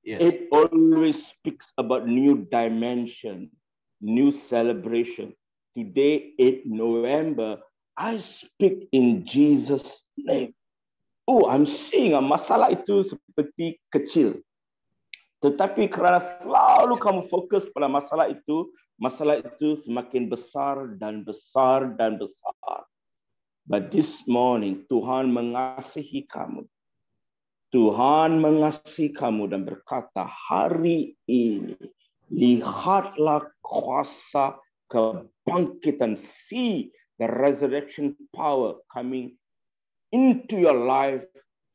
Yes. It always speaks about new dimension, new celebration. Today, 8 November, I speak in Jesus' name. I'm seeing masalah itu seperti kecil. Tetapi kerana selalu kamu fokus pada masalah itu semakin besar dan besar dan besar. But this morning, Tuhan mengasihi kamu. Tuhan mengasihi kamu dan berkata, hari ini, lihatlah kuasa kebangkitan. See the resurrection power coming into your life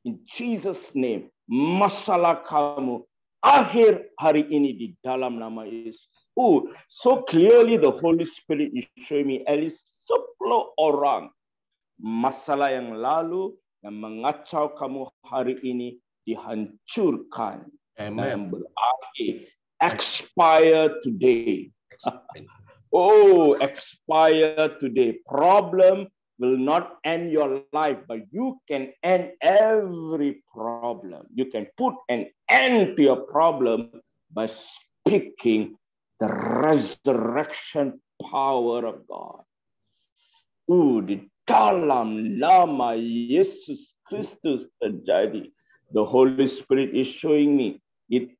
in Jesus' name. Masalah kamu akhir hari ini di dalam nama Yesus. So clearly the Holy Spirit is showing me at least 10 orang masalah yang lalu yang mengacau kamu hari ini dihancurkan. Amen. Dan berakhir. Expire today. Expire today. Problem will not end your life, but you can end every problem. You can put an end to your problem by speaking the resurrection power of God. Di dalam nama Yesus Kristus terjadi. The Holy Spirit is showing me it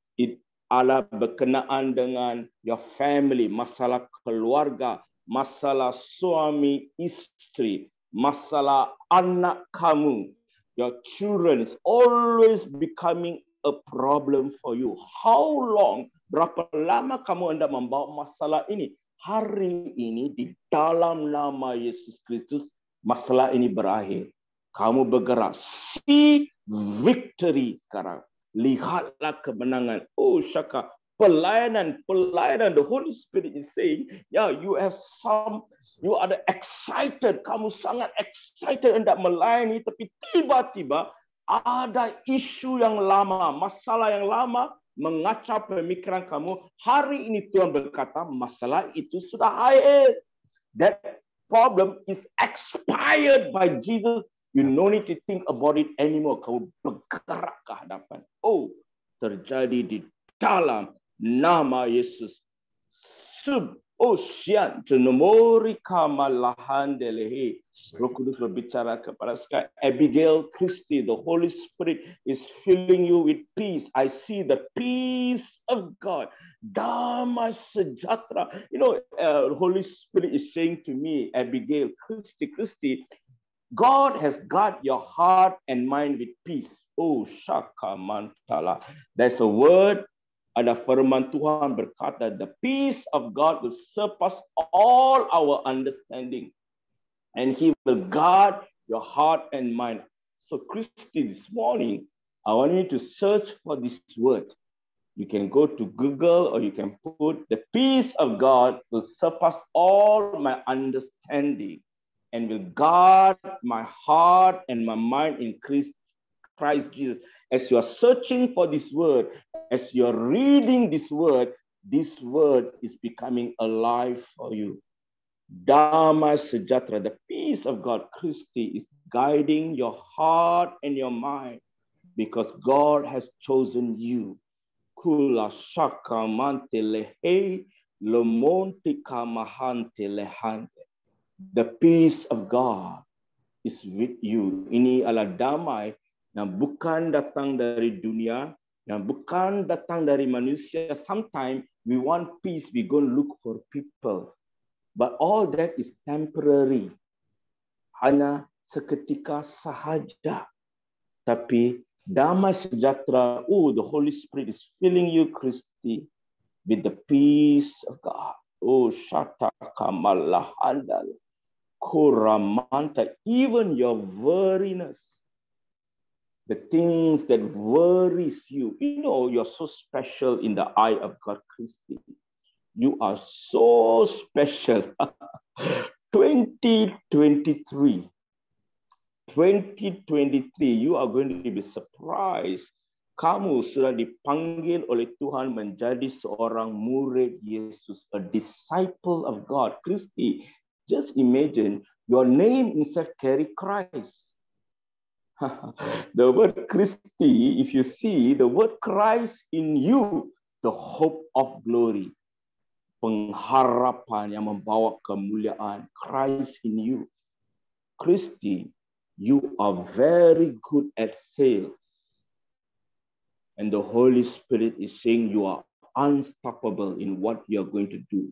ala berkenaan dengan your family, masalah keluarga, masalah suami istri, masalah anak kamu. Your children is always becoming a problem for you. How long? Berapa lama kamu hendak membawa masalah ini? Hari ini di dalam nama Yesus Kristus, masalah ini berakhir. Kamu bergerak. See victory sekarang. Lihatlah kemenangan. Shaka. Pelayanan. The Holy Spirit is saying, you are excited. Kamu sangat excited hendak melayani, tapi tiba-tiba ada isu yang lama, masalah yang lama mengacau pemikiran kamu. Hari ini Tuhan berkata, masalah itu sudah akhir. That problem is expired by Jesus. You no need to think about it anymore. Kamu bergerak ke hadapan. Terjadi di dalam nama Yesus. Sian jenomori kamalahan delehe. Roh Kudus berbicara kepada saya. Abigail Christie, the Holy Spirit is filling you with peace. I see the peace of God. Damai sejahtera. Holy Spirit is saying to me, Abigail Christie, God has got your heart and mind with peace. Shaka mantala. There's a word. Ada firman Tuhan berkata, the peace of God will surpass all our understanding. And He will guard your heart and mind. So Christy, this morning, I want you to search for this word. You can go to Google or you can put, the peace of God will surpass all my understanding. and will guard my heart and my mind in Christ Jesus. As you are searching for this word, as you are reading this word is becoming alive for you. Damai sejahtera, the peace of God, Christi, is guiding your heart and your mind because God has chosen you. Kula shaka mante lehe, lomonti kamahante lehante. The peace of God is with you. Ini adalah damai yang bukan datang dari dunia, yang bukan datang dari manusia. Sometimes we want peace, we go look for people. But all that is temporary. Hanya seketika sahaja. Tapi damai sejahtera, the Holy Spirit is filling you, Christi, with the peace of God. Shata kamalah handal. Kuramanta, even your worriness, the things that worries you, you're so special in the eye of God, Christi. You are so special. 2023, you are going to be surprised. Kamu sudah dipanggil oleh Tuhan menjadi seorang murid Yesus, a disciple of God. Christi, just imagine your name itself carry Christ. The word Christi, if you see the word Christ in you, the hope of glory. Pengharapan yang membawa kemuliaan, Christ in you. Christi, you are very good at sales. And the Holy Spirit is saying you are unstoppable in what you are going to do.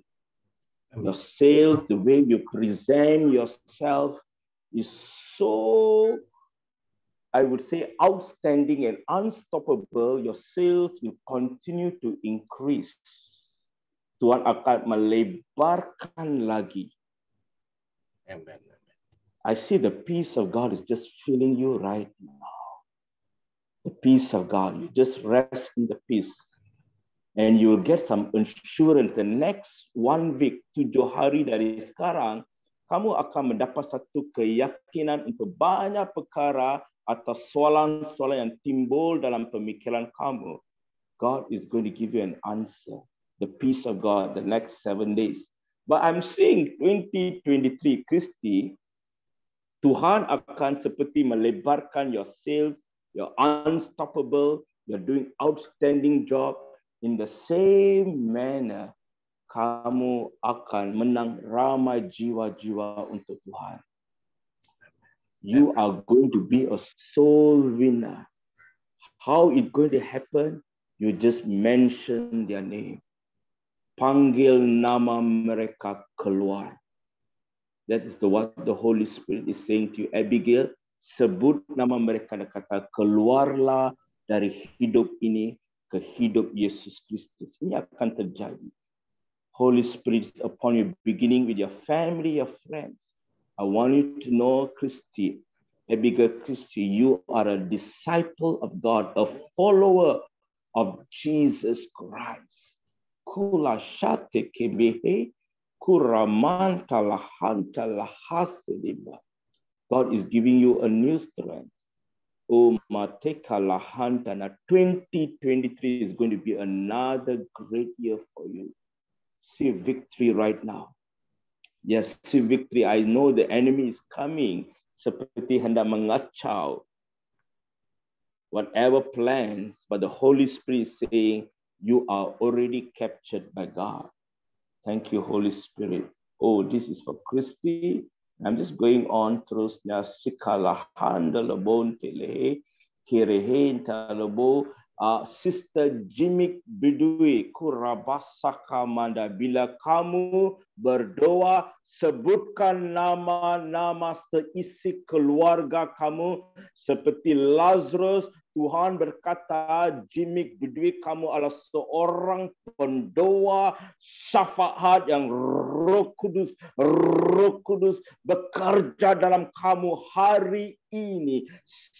Your sales, the way you present yourself is so, I would say, outstanding and unstoppable. Your sales will continue to increase. Tuhan akan melebarkan lagi. Amen. I see the peace of God is just filling you right now. The peace of God. You just rest in the peace. And you will get some assurance. The next 1 week, 7 hari dari sekarang, kamu akan mendapat satu keyakinan untuk banyak perkara atau soalan-soalan yang timbul dalam pemikiran kamu. God is going to give you an answer. The peace of God the next 7 days. But I'm saying 2023, Christi, Tuhan akan seperti melebarkan your sales, you're unstoppable, you're doing outstanding job. In the same manner, kamu akan menang ramai jiwa-jiwa untuk Tuhan. You are going to be a soul winner. How it's going to happen? You just mention their name. Panggil nama mereka keluar. That is what the Holy Spirit is saying to you. Abigail, sebut nama mereka dan kata, keluarlah dari hidup ini ke hidup Yesus Kristus. Ini akan terjadi. Holy Spirit is upon you, beginning with your family, your friends. I want you to know, Christi, Abigail Christi, you are a disciple of God, a follower of Jesus Christ. Kula shate kebehe, kuramanta lahanta lahasediba. God is giving you a new strength. Oh, mateka lahanta. Now 2023 is going to be another great year for you. See victory right now. Yes, see victory. I know the enemy is coming. Seperti hendak mengacau whatever plans, but the Holy Spirit is saying, you are already captured by God. Thank you, Holy Spirit. Oh, this is for Christi. I'm just going on terusnya. Sikalahan dalabon tele, kirehin talabo. Sister Jimmy Bidui, Kurabasaka Manda. Bila kamu berdoa, sebutkan nama-nama seisi keluarga kamu. Seperti Lazarus, Tuhan berkata, Jimmy Bidui, kamu adalah seorang pendoa syafaat yang Roh Kudus bekerja dalam kamu hari ini.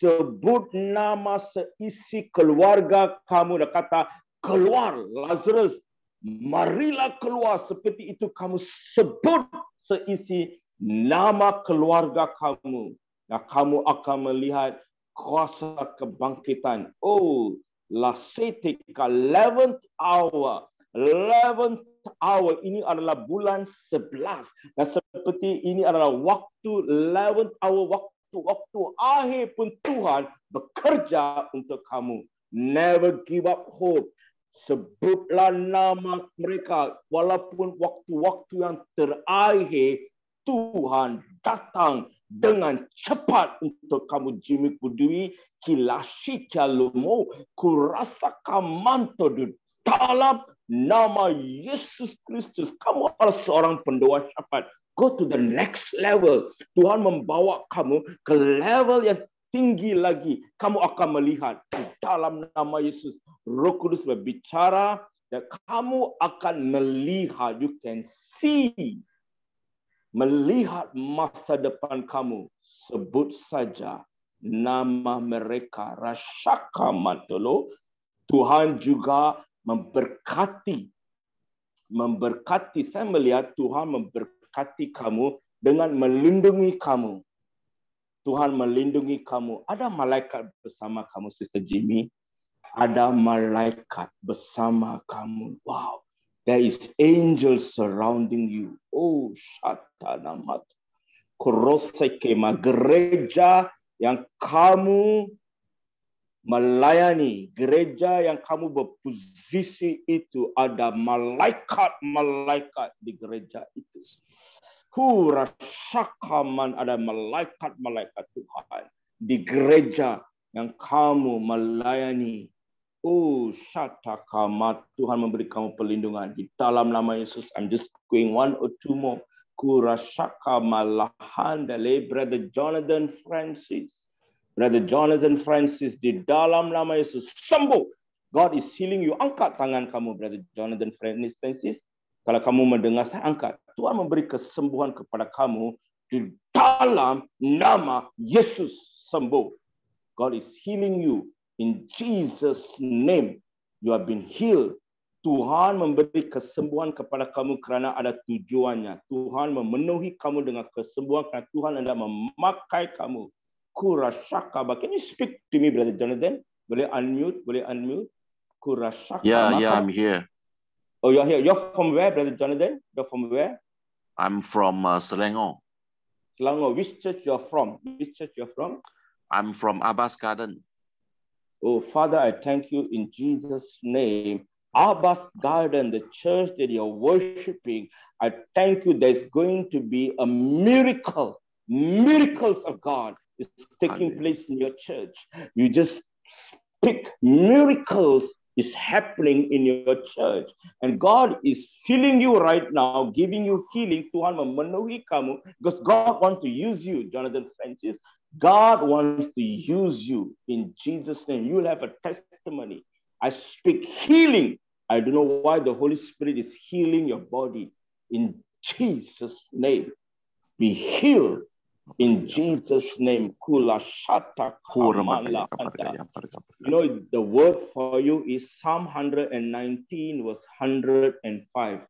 Sebut nama seisi keluarga kamu dan kata, keluar Lazarus, marilah keluar. Seperti itu kamu sebut seisi nama keluarga kamu. Nah, kamu akan melihat kuasa kebangkitan. Oh, la setika 11th hour. 11th hour ini adalah bulan 11. Dan seperti ini adalah waktu 11th hour, waktu akhir pun Tuhan bekerja untuk kamu. Never give up hope. Sebutlah nama mereka walaupun waktu-waktu yang terakhir Tuhan datang dengan cepat untuk kamu. Jimmy Kudui kilashi kalumo kurasakan manto di dalam nama Yesus Kristus. Kamu adalah seorang pendoa syafaat. Go to the next level. Tuhan membawa kamu ke level yang tinggi lagi. Kamu akan melihat di dalam nama Yesus. Roh Kudus berbicara dan kamu akan melihat. You can see. Melihat masa depan kamu. Sebut saja nama mereka. Rasyaka Mantolo. Tuhan juga memberkati. Saya melihat Tuhan memberkati kamu dengan melindungi kamu. Tuhan melindungi kamu. Ada malaikat bersama kamu, Sister Jimmy. Ada malaikat bersama kamu. Wow. There is angels surrounding you. Oh, Shatanamat. Korosekema. Gereja yang kamu melayani, gereja yang kamu berposisi itu, ada malaikat-malaikat di gereja itu. Rasyakaman, ada malaikat-malaikat Tuhan di gereja yang kamu melayani. Oh, Shatakamat, Tuhan memberi kamu perlindungan di dalam nama Yesus. I'm just going one or two more. Kurashakamallahan dale Brother Jonathan Francis. Brother Jonathan Francis, di dalam nama Yesus, sembuh. God is healing you. Angkat tangan kamu, Brother Jonathan Francis. Kalau kamu mendengar saya angkat, Tuhan memberi kesembuhan kepada kamu di dalam nama Yesus. Sembuh. God is healing you in Jesus' name. You have been healed. Tuhan memberi kesembuhan kepada kamu kerana ada tujuannya. Tuhan memenuhi kamu dengan kesembuhan kerana Tuhan hendak memakai kamu. Kurashakaba. Can you speak to me, Brother Jonathan? Boleh unmute? Kurashakaba. Yeah, I'm here. Oh, you're here. You're from where, Brother Jonathan? You're from where? I'm from Selangor. Selangor. Which church you're from? I'm from Abbas Garden. Oh, Father, I thank you in Jesus' name. Abbas Garden, the church that you're worshiping, I thank you there's going to be a miracle. Miracles of God is taking place in your church. You just speak. Miracles is happening in your church. And God is filling you right now, giving you healing. Tuhan memenuhi kamu because God wants to use you, Jonathan Francis. God wants to use you in Jesus' name. You will have a testimony. I speak healing. I don't know why the Holy Spirit is healing your body. In Jesus' name, be healed. In Jesus' name, you know, the word for you is Psalm 119, verse 105.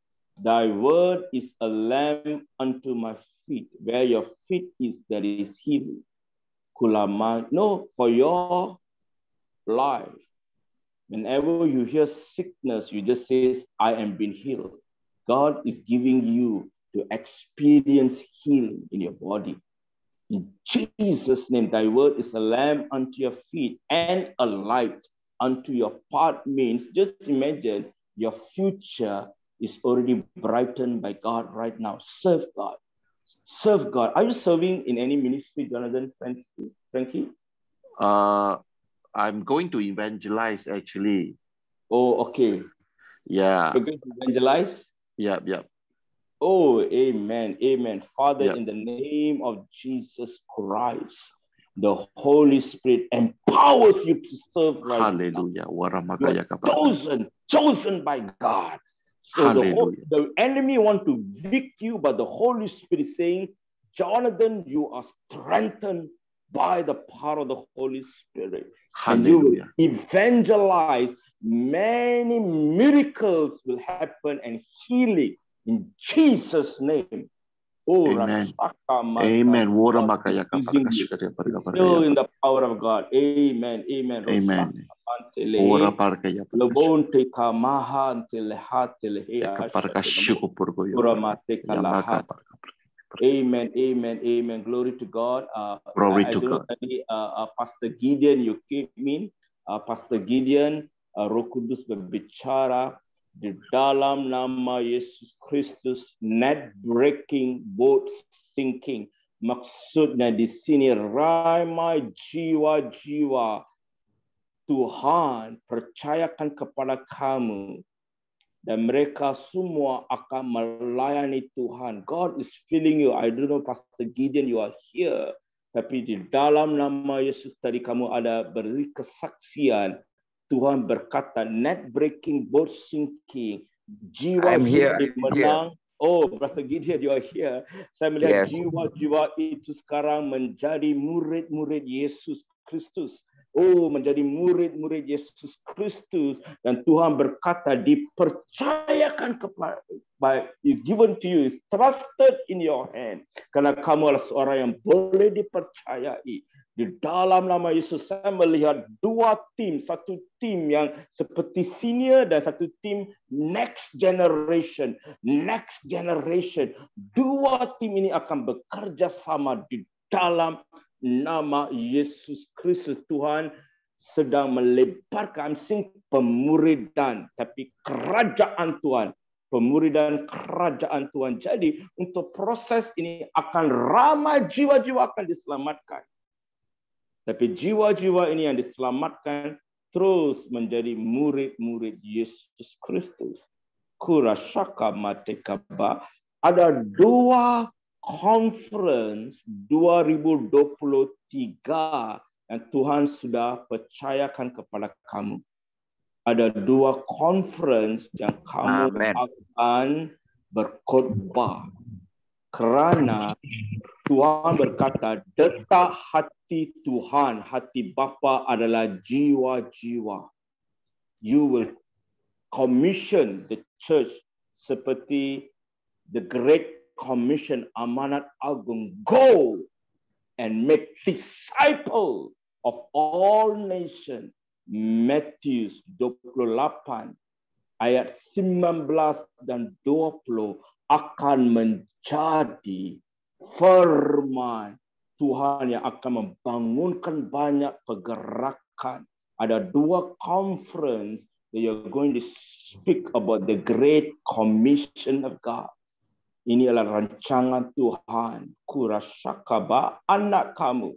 Thy word is a lamp unto my feet. Where your feet is, there is healing. No, for your life. Whenever you hear sickness, you just say, I am being healed. God is giving you to experience healing in your body. In Jesus' name, thy word is a lamp unto your feet and a light unto your path. Means just imagine your future is already brightened by God right now. Serve God. Serve God. Are you serving in any ministry, Jonathan, Frankie? I'm going to evangelize actually. Oh, okay. Yeah. You're going to evangelize? Yeah. Oh, amen. Amen. Father, in the name of Jesus Christ, the Holy Spirit empowers you to serve right Hallelujah. Now. Chosen by God. So the enemy want to evict you, but the Holy Spirit is saying, Jonathan, you are strengthened by the power of the Holy Spirit. Hallelujah. And you will evangelize. Many miracles will happen and healing in Jesus' name. Oh, Amen. Rasaka Mata. Amen. Wora God makaya is using you. Still in the power of God. Amen. Amen. Amen. Rosaka Ora Mantele. parkaya Lebonte kamaha antelehat telehe parkashukuporgoyo. Uramate kalaha. Amen, amen, amen. Glory to God. Glory I to don't God. know any Pastor Gideon you came in. Pastor Gideon, Roh Kudus berbicara di dalam nama Yesus Kristus, net breaking, boat sinking. Maksudnya di sini ramai jiwa-jiwa Tuhan percayakan kepada kamu. Dan mereka semua akan melayani Tuhan. God is filling you. I don't know, Pastor Gideon, you are here. Tapi di dalam nama Yesus tadi kamu ada beri kesaksian. Tuhan berkata, net breaking, boat sinking. Jiwa-jiwa dimenang. Oh, Pastor Gideon, you are here. Saya melihat jiwa-jiwa itu sekarang menjadi murid-murid Yesus Kristus. Oh, menjadi murid-murid Yesus Kristus. Dan Tuhan berkata, dipercayakan kepada, is given to you, is trusted in your hand. Karena kamu adalah seorang yang boleh dipercayai. Di dalam nama Yesus, saya melihat dua tim. Satu tim yang seperti senior dan satu tim next generation. Next generation. Dua tim ini akan bekerja sama di dalam nama Yesus Kristus. Tuhan sedang melebarkan pemuridan, tapi kerajaan Tuhan, pemuridan kerajaan Tuhan. Jadi untuk proses ini akan ramai jiwa-jiwa akan diselamatkan. Tapi jiwa-jiwa ini yang diselamatkan terus menjadi murid-murid Yesus Kristus. Kurasaka matekaba. Ada dua conference 2023 yang Tuhan sudah percayakan kepada kamu. Ada dua conference yang kamu akan berkhotbah. Kerana Tuhan berkata, detak hati Tuhan, hati Bapa adalah jiwa-jiwa. You will commission the church seperti the Great Commission amanat agung. Go and make disciple of all nations. Matthew 28 ayat 19 dan 20 akan menjadi firman Tuhan yang akan membangunkan banyak pergerakan. Ada dua conference that you're going to speak about the Great Commission of God. Ini adalah rancangan Tuhan. Kurasakaba anak kamu.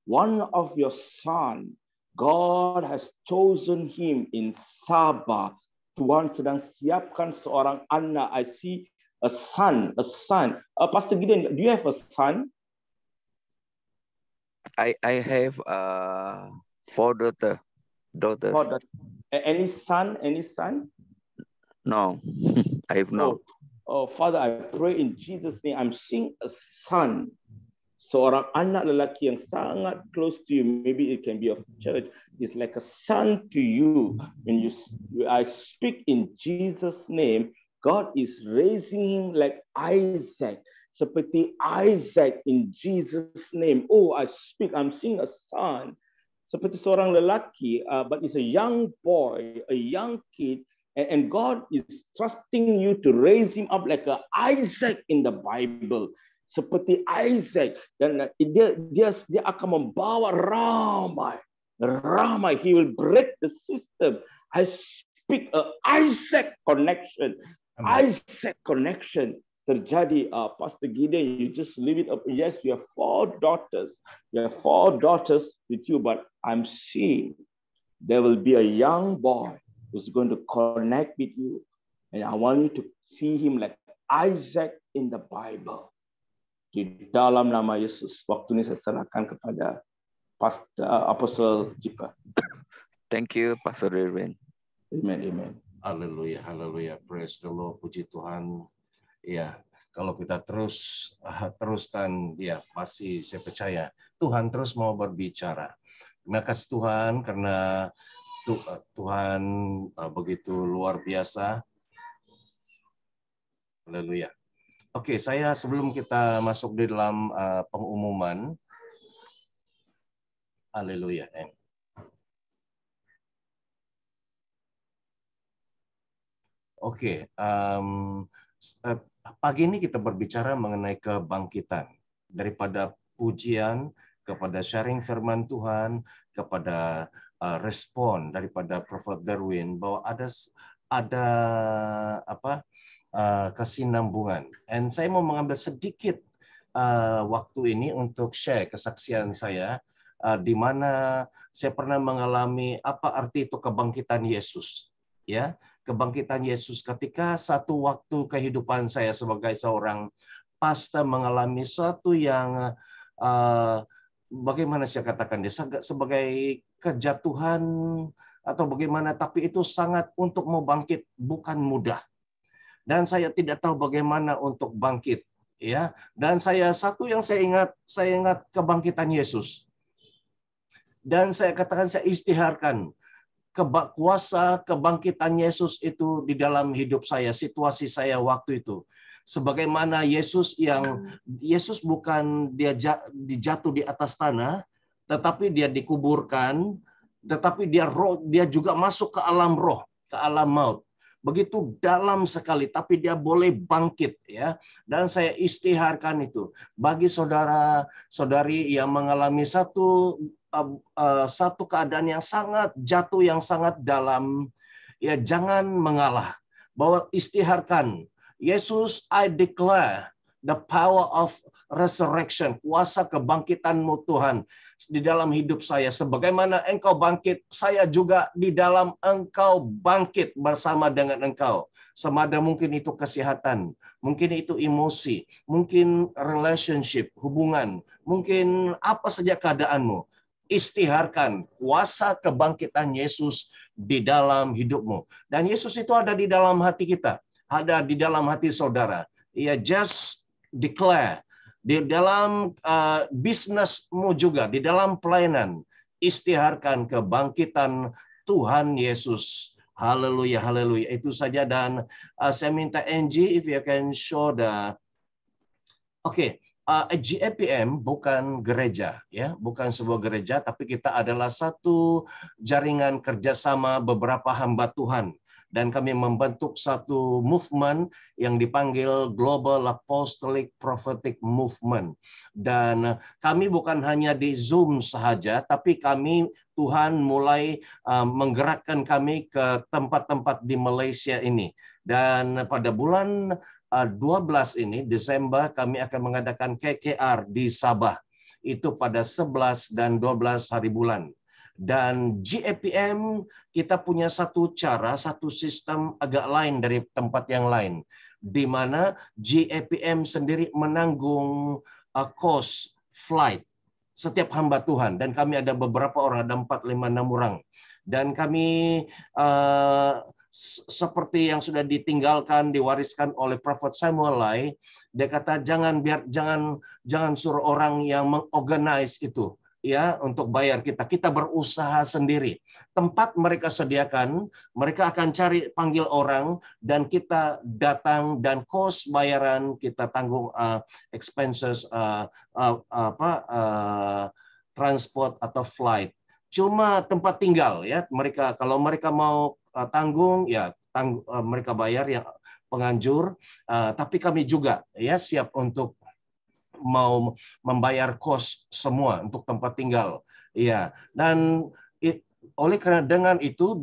One of your son, God has chosen him in Sabah. Tuhan sedang siapkan seorang anak. I see a son. Pastor Gideon, do you have a son? I have 4 daughters. Any son? No, I have no. Oh, Father, I pray in Jesus' name. I'm seeing a son. Seorang anak lelaki yang sangat close to you. Maybe it can be of church. It's like a son to you. When I speak in Jesus' name, God is raising him like Isaac. Seperti Isaac in Jesus' name. Oh, I'm seeing a son. Seperti seorang lelaki, but it's a young boy, a young kid. And God is trusting you to raise him up like a Isaac in the Bible. Seperti Isaac. Dan dia akan membawa ramai. He will break the system. I speak a Isaac connection. Isaac connection terjadi. Pastor Gideon, you just leave it up. Yes, you have 4 daughters. You have 4 daughters with you, but I'm seeing there will be a young boy who's going to connect with you. And I want you to see him like Isaac in the Bible. Di dalam nama Yesus, waktu ini saya serahkan kepada Pastor Apostle Jipa. Thank you, Pastor Irwin. Amen. Haleluya, haleluya. Praise the Lord, puji Tuhan. Ya, kalau kita teruskan, ya masih saya percaya Tuhan terus mau berbicara. Terima kasih Tuhan karena Tuhan begitu luar biasa. Haleluya. Oke, saya sebelum kita masuk di dalam pengumuman, haleluya. Oke, pagi ini kita berbicara mengenai kebangkitan, daripada pujian kepada sharing firman Tuhan, kepada respon daripada Prophet Darwin bahwa ada kesinambungan. Dan saya mau mengambil sedikit waktu ini untuk share kesaksian saya, di mana saya pernah mengalami apa arti itu kebangkitan Yesus. Ya, kebangkitan Yesus ketika satu waktu kehidupan saya sebagai seorang pastor mengalami sesuatu yang bagaimana saya katakan dia sebagai kejatuhan atau bagaimana, tapi itu sangat untuk mau bangkit bukan mudah. Dan saya tidak tahu bagaimana untuk bangkit, ya. Dan saya ingat kebangkitan Yesus. Dan saya katakan, saya istiharkan kuasa kebangkitan Yesus itu di dalam hidup saya, situasi saya waktu itu. Sebagaimana Yesus bukan dia dijatuh di atas tanah, tetapi dia dikuburkan, tetapi dia juga masuk ke alam roh, ke alam maut. Begitu dalam sekali, tapi dia boleh bangkit, ya. Dan saya istiharkan itu bagi saudara-saudari yang mengalami satu keadaan yang sangat jatuh, yang sangat dalam, ya, jangan mengalah. Bahwa istiharkan Yesus, I declare the power of resurrection, kuasa kebangkitan-Mu Tuhan di dalam hidup saya. Sebagaimana Engkau bangkit, saya juga di dalam Engkau bangkit bersama dengan Engkau. Semada mungkin itu kesehatan, mungkin itu emosi, mungkin relationship, hubungan, mungkin apa saja keadaanmu. Istiharkan kuasa kebangkitan Yesus di dalam hidupmu. Dan Yesus itu ada di dalam hati kita, ada di dalam hati saudara. Ya, just declare. Di dalam bisnismu juga, di dalam pelayanan, istiharkan kebangkitan Tuhan Yesus. Haleluya, haleluya. Itu saja. Dan saya minta Angie, if you can show the... Oke. GAPM bukan gereja, ya, bukan sebuah gereja, tapi kita adalah satu jaringan kerjasama beberapa hamba Tuhan. Dan kami membentuk satu movement yang dipanggil Global Apostolic Prophetic Movement. Dan kami bukan hanya di Zoom sahaja, tapi Tuhan mulai menggerakkan kami ke tempat-tempat di Malaysia ini. Dan pada bulan 12 ini, Desember, kami akan mengadakan KKR di Sabah. Itu pada 11 dan 12 hari bulan. Dan GAPM kita punya satu sistem agak lain dari tempat yang lain, di mana GAPM sendiri menanggung cost flight setiap hamba Tuhan, dan kami ada beberapa orang, ada 4, 5, 6 orang, dan kami seperti yang sudah diwariskan oleh Prophet Samuel Lai, dia kata jangan suruh orang yang mengorganize itu, ya, untuk bayar kita berusaha sendiri. Tempat mereka sediakan, mereka akan panggil orang, dan kita datang, dan cost bayaran kita tanggung, expenses, transport atau flight. Cuma tempat tinggal, ya, kalau mereka mau tanggung, ya, mereka bayar, ya, penganjur, tapi kami juga, ya, siap untuk mau membayar kos semua untuk tempat tinggal, ya. Dan oleh karena dengan itu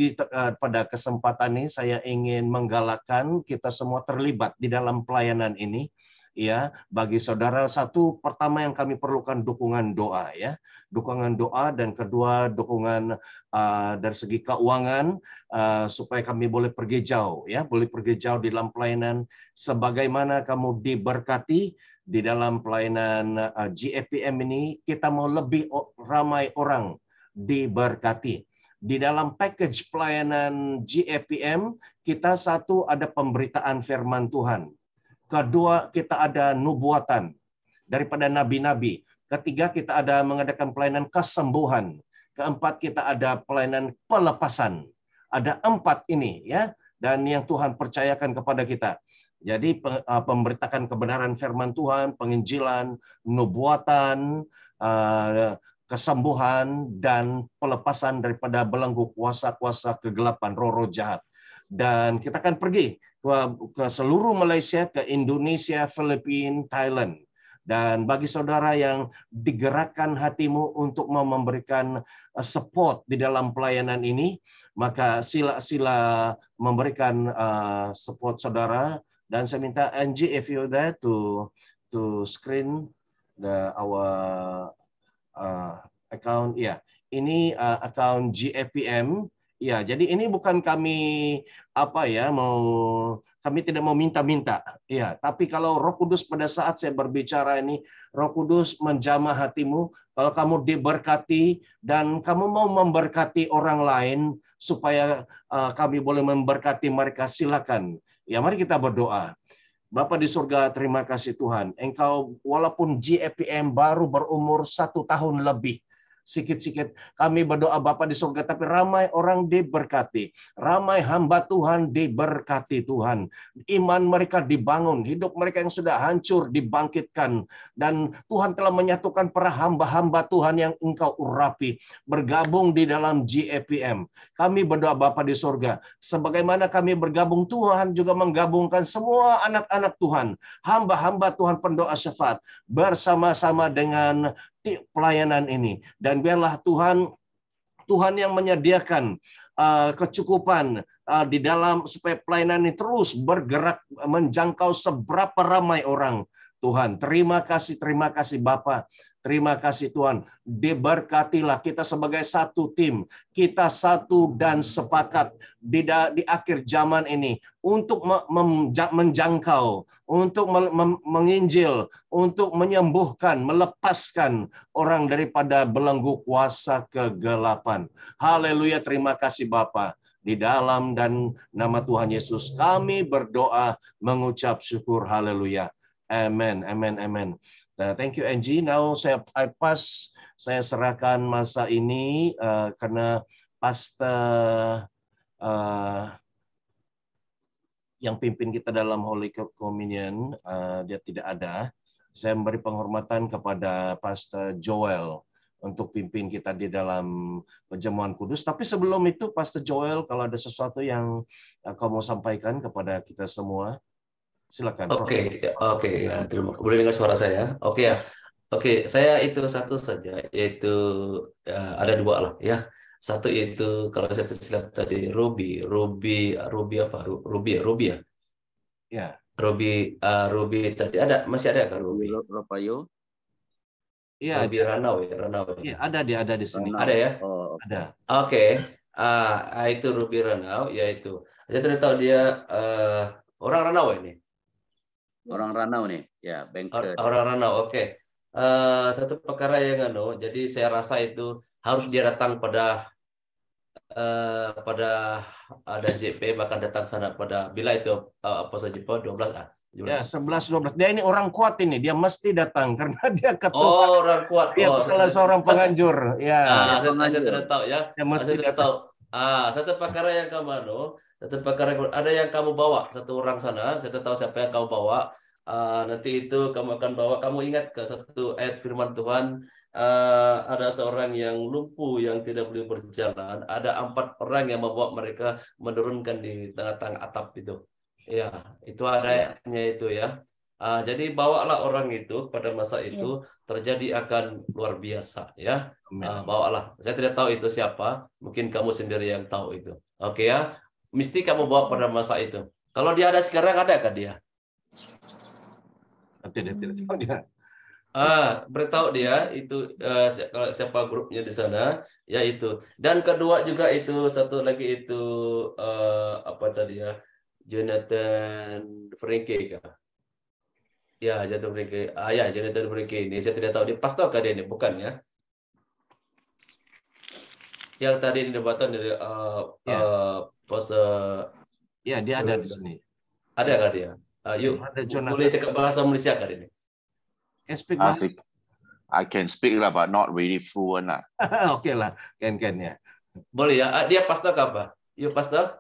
pada kesempatan ini saya ingin menggalakkan kita semua terlibat di dalam pelayanan ini, ya. Bagi saudara, pertama yang kami perlukan dukungan doa, ya, dukungan doa, dan kedua dukungan dari segi keuangan, supaya kami boleh pergi jauh, ya, boleh pergi jauh di dalam pelayanan. Sebagaimana kamu diberkati di dalam pelayanan GAPM ini, kita mau lebih ramai orang diberkati. Di dalam package pelayanan GAPM, kita ada pemberitaan firman Tuhan. Kedua, kita ada nubuatan daripada nabi-nabi. Ketiga, kita ada mengadakan pelayanan kesembuhan. Keempat, kita ada pelayanan pelepasan. Ada 4 ini, ya, dan yang Tuhan percayakan kepada kita. Jadi pemberitakan kebenaran firman Tuhan, penginjilan, nubuatan, kesembuhan, dan pelepasan daripada belenggu kuasa-kuasa kegelapan, roh-roh jahat. Dan kita akan pergi ke seluruh Malaysia, ke Indonesia, Filipina, Thailand. Dan bagi saudara yang digerakkan hatimu untuk memberikan support di dalam pelayanan ini, maka sila memberikan support saudara. Dan saya minta Angie, if you're there, to screen our account. Ya, ini account GAPM. Ya, jadi ini bukan kami kami tidak mau minta-minta. Ya, tapi kalau Roh Kudus pada saat saya berbicara ini, Roh Kudus menjamah hatimu. Kalau kamu diberkati dan kamu mau memberkati orang lain supaya kami boleh memberkati mereka, silakan. Ya, mari kita berdoa. Bapa di surga, terima kasih Tuhan. Engkau walaupun GAPM baru berumur 1 tahun lebih, sikit-sikit kami berdoa Bapa di surga, tapi ramai orang diberkati, ramai hamba Tuhan diberkati Tuhan, iman mereka dibangun, hidup mereka yang sudah hancur dibangkitkan, dan Tuhan telah menyatukan para hamba-hamba Tuhan yang Engkau urapi bergabung di dalam GAPM. Kami berdoa Bapa di surga, sebagaimana kami bergabung, Tuhan juga menggabungkan semua anak-anak Tuhan, hamba-hamba Tuhan pendoa syafaat bersama-sama dengan pelayanan ini, dan biarlah Tuhan yang menyediakan kecukupan di dalam supaya pelayanan ini terus bergerak menjangkau seberapa ramai orang. Tuhan, terima kasih Bapa. Terima kasih Tuhan. Diberkatilah kita sebagai satu tim. Kita satu dan sepakat di akhir zaman ini untuk menjangkau, untuk menginjil, untuk menyembuhkan, melepaskan orang daripada belenggu kuasa kegelapan. Haleluya, terima kasih Bapa. Di dalam dan nama Tuhan Yesus kami berdoa mengucap syukur. Haleluya. Amen, amen, amen. Thank you Angie. Now saya serahkan masa ini karena pastor yang pimpin kita dalam Holy Communion dia tidak ada. Saya memberi penghormatan kepada Pastor Joel untuk pimpin kita di dalam perjamuan kudus. Tapi sebelum itu Pastor Joel, kalau ada sesuatu yang kau mau sampaikan kepada kita semua, silakan. Oke, ya, boleh dengar suara saya? Oke ya. Oke, saya itu satu saja, yaitu ada dua lah ya. Satu itu kalau saya tersilap tadi Ruby apa? Ruby ya? Ya. Ruby tadi masih ada kan Ruby? Rafayo? Iya. Ruby Ranau ya. Iya, ada di sini. Ada ya? Oh, ada. Oke. Itu Ruby Ranau, yaitu saya tidak tahu dia orang Ranau ini. Orang Ranau nih, ya, banker. Orang Ranau, oke. Satu perkara yang jadi saya rasa itu harus dia datang pada ada JP, bahkan datang sana pada bila itu apa saja 12 Ya, 11-12. Dia ini orang kuat ini, dia mesti datang karena dia ketua. Oh, orang kuat. Dia salah seorang penganjur. Ya. Saya tidak tahu ya. Mesti tidak tahu. Satu perkara yang ada yang kamu bawa satu orang sana, saya tahu siapa yang kamu bawa. Nanti itu kamu akan bawa, kamu ingat ke satu ayat firman Tuhan, ada seorang yang lumpuh yang tidak boleh berjalan, ada 4 orang yang membawa mereka menurunkan di tengah-tengah atap itu. Ya, itu ada ayatnya itu ya. Jadi bawalah orang itu pada masa itu terjadi akan luar biasa ya. Bawalah. Saya tidak tahu itu siapa, mungkin kamu sendiri yang tahu itu. Oke ya. Mesti kamu bawa pada masa itu. Kalau dia ada sekarang, adakah dia? Tidak tahu dia. Beritahu dia itu siapa grupnya di sana, ya itu. Dan kedua juga itu satu lagi itu apa tadi ya? Jonathan Frankie kah? Ya, Jonathan Frankie. Ya, Jonathan Frankie ini saya tidak tahu dia pastor kah dia ini, bukan ya? Yang tadi di debatan dari ya, dia ada di sini. Ada kah dia? Yuk, boleh cakap bahasa Malaysia kah dia? Asik. I can speak lah, but not really fluent lah. Oke lah, can ya. Boleh ya. Dia pastor kah apa? You pastor?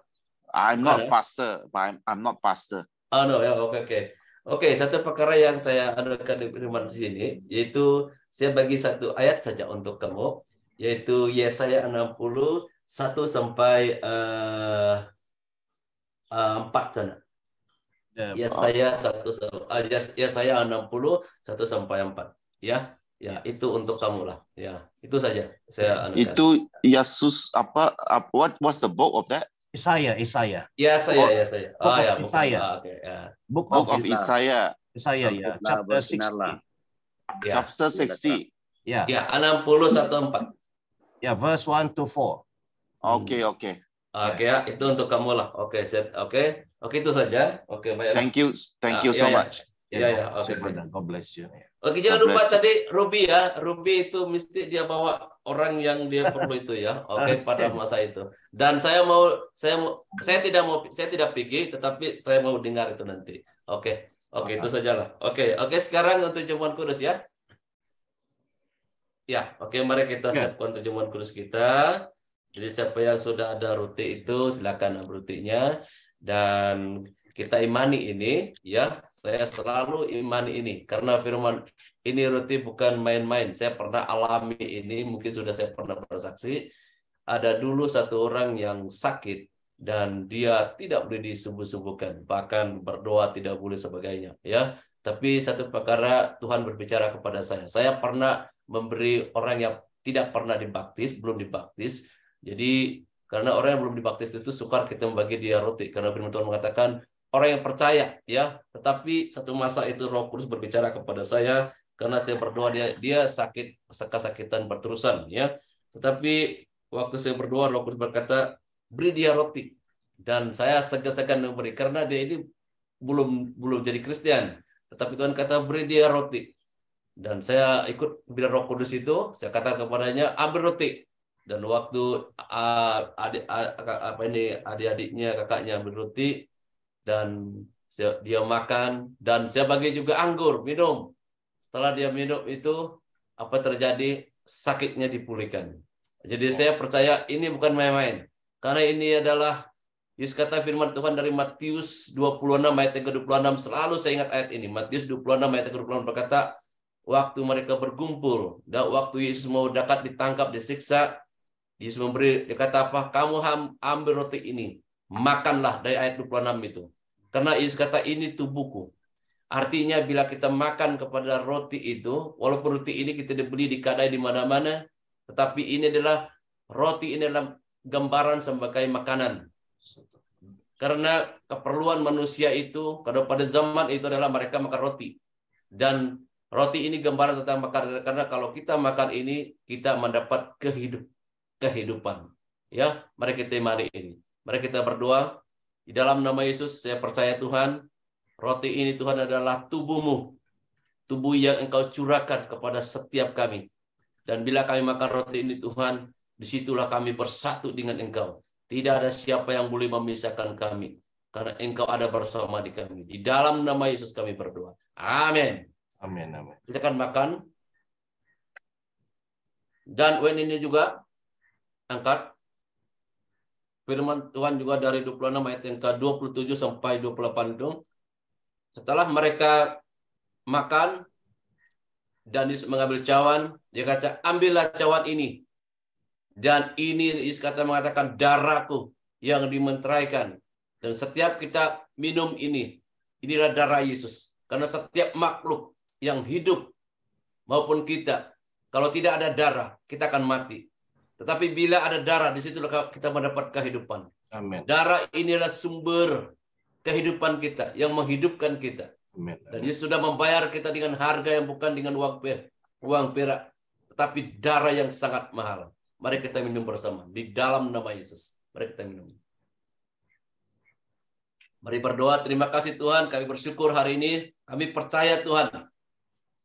I'm not pastor, but I'm not pastor. Oh no, ya oke. Satu perkara yang saya anukan di firman di sini, yaitu saya bagi satu ayat saja untuk kamu, yaitu Yesaya 60 1 sampai 4 sana. Yesaya 60 1 sampai 4. Ya, itu untuk kamu lah. Ya, itu saja saya anukan. Itu Yesus apa? What's the book of that? Isaiah. Book of ya, Isaiah. Oke, ya. Book of Isaiah. Isaiah ya, chapter 60. Ya. Chapter 60. Ya, 60:1-4. Ya, verse 1 to 4. Oke. Oke ya, itu untuk kamu lah. Oke, itu saja. Oke, baik. Thank you so much. Ya, oke. God bless you. Oke, jangan lupa tadi Ruby ya. Ruby itu mesti dia bawa orang yang dia perlu itu ya. Oke, pada masa itu. Dan saya tidak pikir, tetapi saya mau dengar itu nanti. Oke, itu sajalah. Oke, sekarang untuk terjemahan kudus ya. Ya, oke, mari kita siapkan terjemahan kudus kita. Jadi siapa yang sudah ada roti itu silakan rotinya, dan kita imani ini ya. Saya selalu imani ini karena firman ini roti bukan main-main. Saya pernah alami ini, mungkin sudah saya pernah bersaksi. Ada dulu satu orang yang sakit dan dia tidak boleh disembuh-sembuhkan, bahkan berdoa tidak boleh sebagainya ya. Tapi satu perkara Tuhan berbicara kepada saya. Saya pernah memberi orang yang tidak pernah dibaptis, belum dibaptis. Jadi karena orang yang belum dibaptis itu sukar kita membagi dia roti, karena firman Tuhan mengatakan orang yang percaya ya. Tetapi satu masa itu Roh Kudus berbicara kepada saya karena saya berdoa, dia sakit, kesakitan berterusan ya. Tetapi waktu saya berdoa, Roh Kudus berkata beri dia roti, dan saya segan-segan memberi karena dia ini belum jadi Kristen. Tetapi Tuhan kata beri dia roti, dan saya ikut bila Roh Kudus itu. Saya katakan kepadanya ambil roti. Dan waktu adik-adiknya, kakaknya ambil roti, dan dia makan, dan saya bagi juga anggur, minum. Setelah dia minum itu, apa terjadi? Sakitnya dipulihkan. Jadi saya percaya ini bukan main-main. Karena ini adalah, Yesus kata firman Tuhan dari Matius 26 ayat 26, selalu saya ingat ayat ini. Matius 26 ayat 26 berkata, waktu mereka berkumpul, dan waktu Yesus mau dekat ditangkap, disiksa, Yesus memberi, dia kata apa? Kamu ambil roti ini, makanlah, dari ayat 26 itu. Karena Yesus kata ini tubuhku. Artinya bila kita makan kepada roti itu, walaupun roti ini kita dibeli di kedai di mana-mana, tetapi ini adalah roti, ini adalah gambaran sebagai makanan. Karena keperluan manusia itu, pada zaman itu adalah mereka makan roti. Dan roti ini gambaran tentang makan, karena kalau kita makan ini, kita mendapat kehidupan. Ya, mari kita imani ini. Mari kita berdoa. Di dalam nama Yesus, saya percaya Tuhan, roti ini Tuhan adalah tubuhmu. Tubuh yang Engkau curahkan kepada setiap kami. Dan bila kami makan roti ini Tuhan, disitulah kami bersatu dengan Engkau. Tidak ada siapa yang boleh memisahkan kami. Karena Engkau ada bersama di kami. Di dalam nama Yesus kami berdoa. Amin. Amin. Kita akan makan. Dan ini juga angkat firman Tuhan juga dari 26 ayat yang ke-27 sampai 28 itu. Setelah mereka makan dan Yesus mengambil cawan, dia kata, ambillah cawan ini. Dan ini Yesus kata mengatakan darahku yang dimenteraikan. Dan setiap kita minum ini, inilah darah Yesus. Karena setiap makhluk yang hidup maupun kita, kalau tidak ada darah, kita akan mati. Tetapi bila ada darah, disitulah kita mendapat kehidupan. Amin. Darah inilah sumber kehidupan kita, yang menghidupkan kita. Amin. Dan Yesus sudah membayar kita dengan harga yang bukan dengan uang perak, tetapi darah yang sangat mahal. Mari kita minum bersama di dalam nama Yesus. Mari kita minum. Mari berdoa. Terima kasih Tuhan, kami bersyukur hari ini. Kami percaya Tuhan,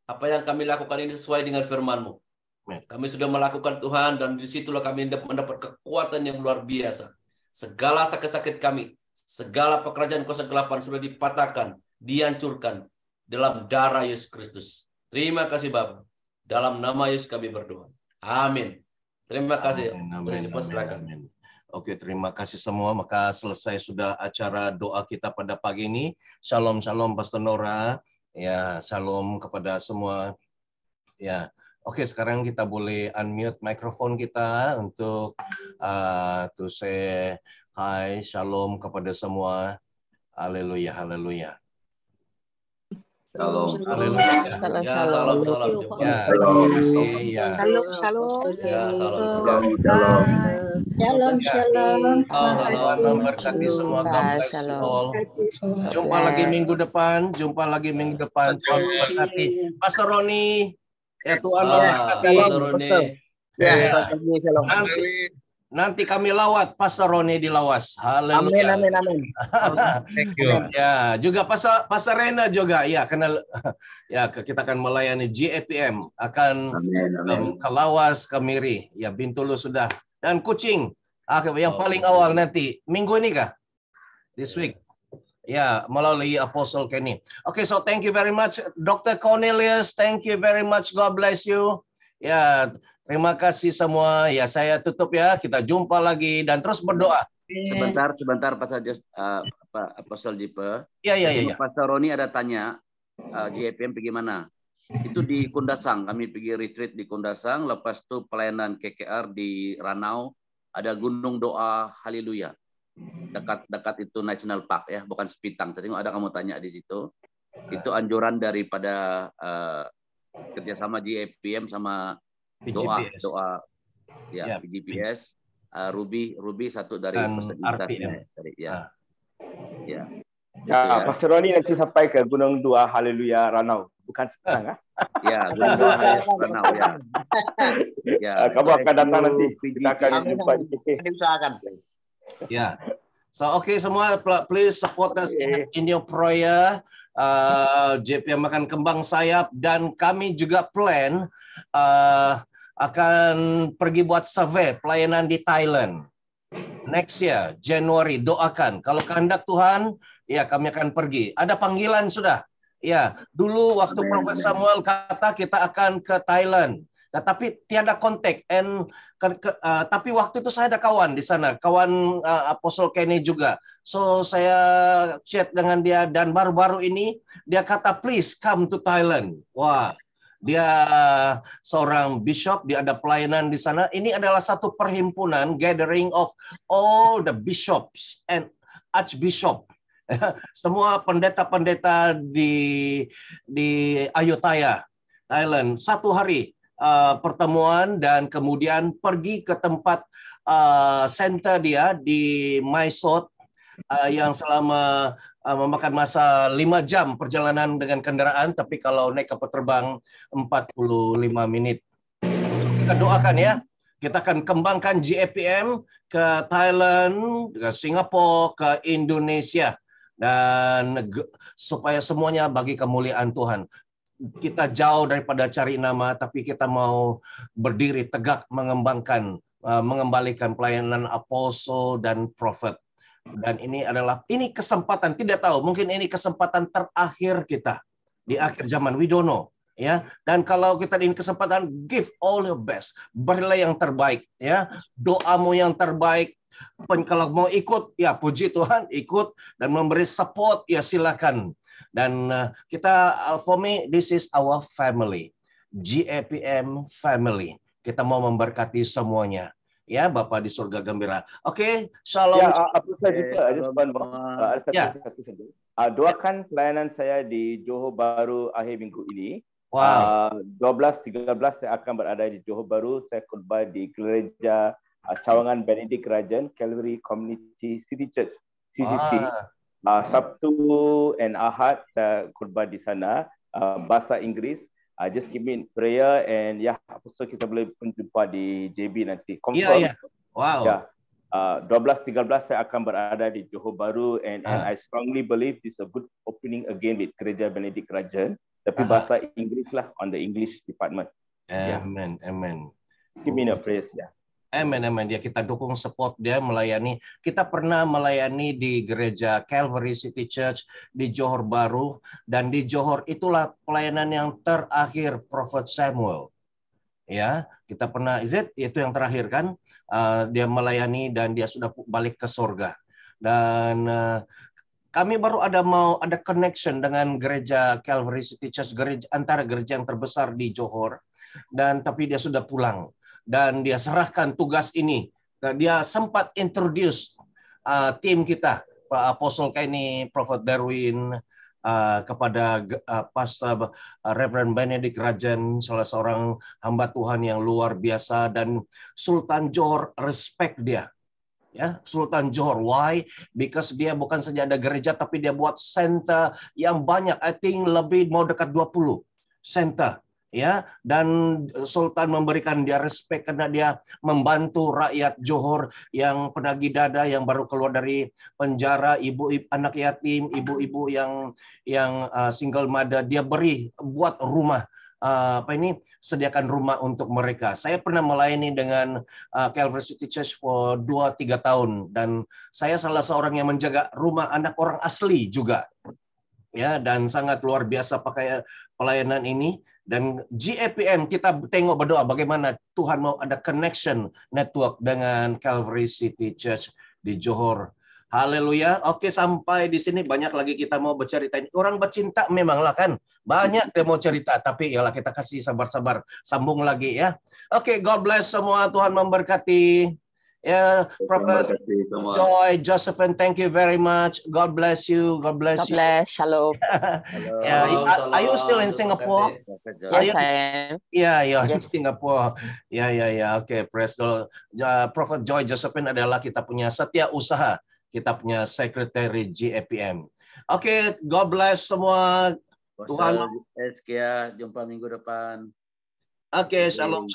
apa yang kami lakukan ini sesuai dengan firman-Mu. Kami sudah melakukan Tuhan, dan disitulah kami mendapat kekuatan yang luar biasa. Segala sakit-sakit kami, segala pekerjaan kuasa kegelapan sudah dipatahkan, dihancurkan dalam darah Yesus Kristus. Terima kasih Bapa. Dalam nama Yesus kami berdoa. Amin. Terima kasih. Amin. Silakan. Oke, terima kasih semua. Maka selesai sudah acara doa kita pada pagi ini. Shalom, shalom Pastor Nora. Ya, shalom kepada semua. Ya, oke, sekarang kita boleh unmute mikrofon kita untuk to say hi, shalom kepada semua. Haleluya, haleluya. Shalom. Haleluya. Ya, salam, salam. Ya, terima kasih. Ya. Shalom, shalom. Ya, salam. Shalom, shalom. Tuhan memberkati semua. God bless you all. Jumpa lagi minggu depan. Tuhan memberkati. Pastor Roni. Ya, Tuhan memberkati. Pastor Roni. Nanti kami lawat Pastor Roni di Lawas. Haleluya. Amin. Thank you. Ya, juga Pastor Rena juga. Ya, kenal. Ya, kita akan melayani GAPM akan ke Lawas, ke Miri. Ya, Bintulu sudah. Dan Kucing. Yang paling awal nanti minggu ini kah? This week. Ya, melalui Apostle Kenny. Okay, so thank you very much Dr. Cornelius. Thank you very much. God bless you. Ya, terima kasih semua. Ya, saya tutup ya. Kita jumpa lagi dan terus berdoa. Sebentar Pastor Apostle Jipe. Ya. Pastor Roni ada tanya, GAPM pergi mana? Itu di Kundasang. Kami pergi retreat di Kundasang. Lepas itu pelayanan KKR di Ranau. Ada Gunung Doa Haleluya. Dekat itu National Park ya, bukan Sepitang. Tadi ada kamu tanya di situ. Itu anjuran daripada kerjasama GAPM sama doa ya PGPS, Ruby satu dari peserta ya. Pastor Roni nanti sampai ke Gunung Dua Haleluya Ranau, bukan Sepitang ya, Gunung Dua Haleluya Ranau ya. Ya, kamu akan datang nanti. Kita akan jumpa di situ. Ya. So okay semua, please support us in your prayer. JPM akan kembang sayap dan kami juga plan akan pergi buat survey pelayanan di Thailand next year Januari. Doakan kalau kehendak Tuhan ya kami akan pergi. Ada panggilan sudah ya. Dulu waktu Prophet Samuel kata kita akan ke Thailand, tapi tiada kontak. Tapi waktu itu saya ada kawan di sana, kawan Apostle Kenny juga. So saya chat dengan dia dan baru-baru ini dia kata please come to Thailand. Wah, dia seorang bishop, dia ada pelayanan di sana. Ini adalah satu perhimpunan gathering of all the bishops and archbishop. Semua pendeta-pendeta di Ayutthaya, Thailand. Satu hari pertemuan dan kemudian pergi ke tempat center dia di Mysore yang selama memakan masa 5 jam perjalanan dengan kendaraan, tapi kalau naik kapal terbang 45 menit. Kita doakan ya, kita akan kembangkan GAPM ke Thailand, ke Singapura, ke Indonesia, dan supaya semuanya bagi kemuliaan Tuhan. Kita jauh daripada cari nama, tapi kita mau berdiri tegak mengembalikan pelayanan apostle dan prophet. Dan ini kesempatan, tidak tahu, mungkin ini kesempatan terakhir kita di akhir zaman, we don't know ya. Dan kalau kita ini kesempatan, give all your best, berilah yang terbaik ya, doamu yang terbaik. Kalau mau ikut ya puji Tuhan, ikut dan memberi support ya silakan. Dan kita, for me, this is our family, GAPM family. Kita mau memberkati semuanya. Ya, Bapak di surga gembira. Oke, shalom. Ya, satu saja. Doakan pelayanan saya di Johor Bahru akhir minggu ini. Wow. 12-13 saya akan berada di Johor Bahru. Saya khutbah di gereja Cawangan Benedict Rajan, Calvary Community City Church, CCC. Sabtu and Ahad saya khutbah di sana, bahasa Inggris. Just keep me in prayer and so kita boleh berjumpa di JB nanti. Confirm. Yeah. Wow. 12-13 saya akan berada di Johor Bahru and I strongly believe this is a good opening again with Gereja Benedict Rajan. Tapi bahasa Inggris lah, on the English department. Amen. Keep me in your prayers Amen. Dia kita dukung, support dia melayani. Kita pernah melayani di gereja Calvary City Church di Johor Bahru, dan di Johor itulah pelayanan yang terakhir Prophet Samuel. Ya, kita pernah itu yang terakhir kan, dia melayani dan dia sudah balik ke surga. Dan kami baru mau ada connection dengan gereja Calvary City Church, antara gereja yang terbesar di Johor, dan tapi dia sudah pulang dan dia serahkan tugas ini. Dia sempat introduce tim kita, Pak Apostle Kaini, Prophet Darwin, kepada Pastor Reverend Benedict Rajan, salah seorang hamba Tuhan yang luar biasa, dan Sultan Johor respect dia. Ya, Sultan Johor. Why? Because dia bukan saja ada gereja, tapi dia buat center yang banyak. I think lebih mau dekat 20 center. Ya, dan Sultan memberikan dia respect karena dia membantu rakyat Johor yang penagih dada, yang baru keluar dari penjara, ibu-ibu anak yatim, ibu-ibu yang single mother, dia buat rumah. Sediakan rumah untuk mereka. Saya pernah melayani dengan Calvary City Church for 2-3 tahun, dan saya salah seorang yang menjaga rumah anak orang asli juga. Ya, dan sangat luar biasa pakai pelayanan ini. Dan GAPM kita tengok berdoa bagaimana Tuhan mau ada connection network dengan Calvary City Church di Johor. Haleluya. Oke, sampai di sini banyak lagi kita mau bercerita. Orang bercinta memanglah kan. Banyak dia mau cerita, tapi yalah kita kasih sabar-sabar. Sambung lagi ya. Oke, God bless semua. Tuhan memberkati. Ya, Prophet Joy, Josephine, thank you very much. God bless you. God bless you. God bless. Shalom. Are you still in Singapore? Yes, I am. Yeah, in Singapore. Ya. Oke, praise the Lord. Prophet Joy Josephine adalah kita punya Setia Usaha. Kita punya Secretary GAPM. Oke, God bless semua. Tuhan. Sekian, jumpa minggu depan. Oke, shalom.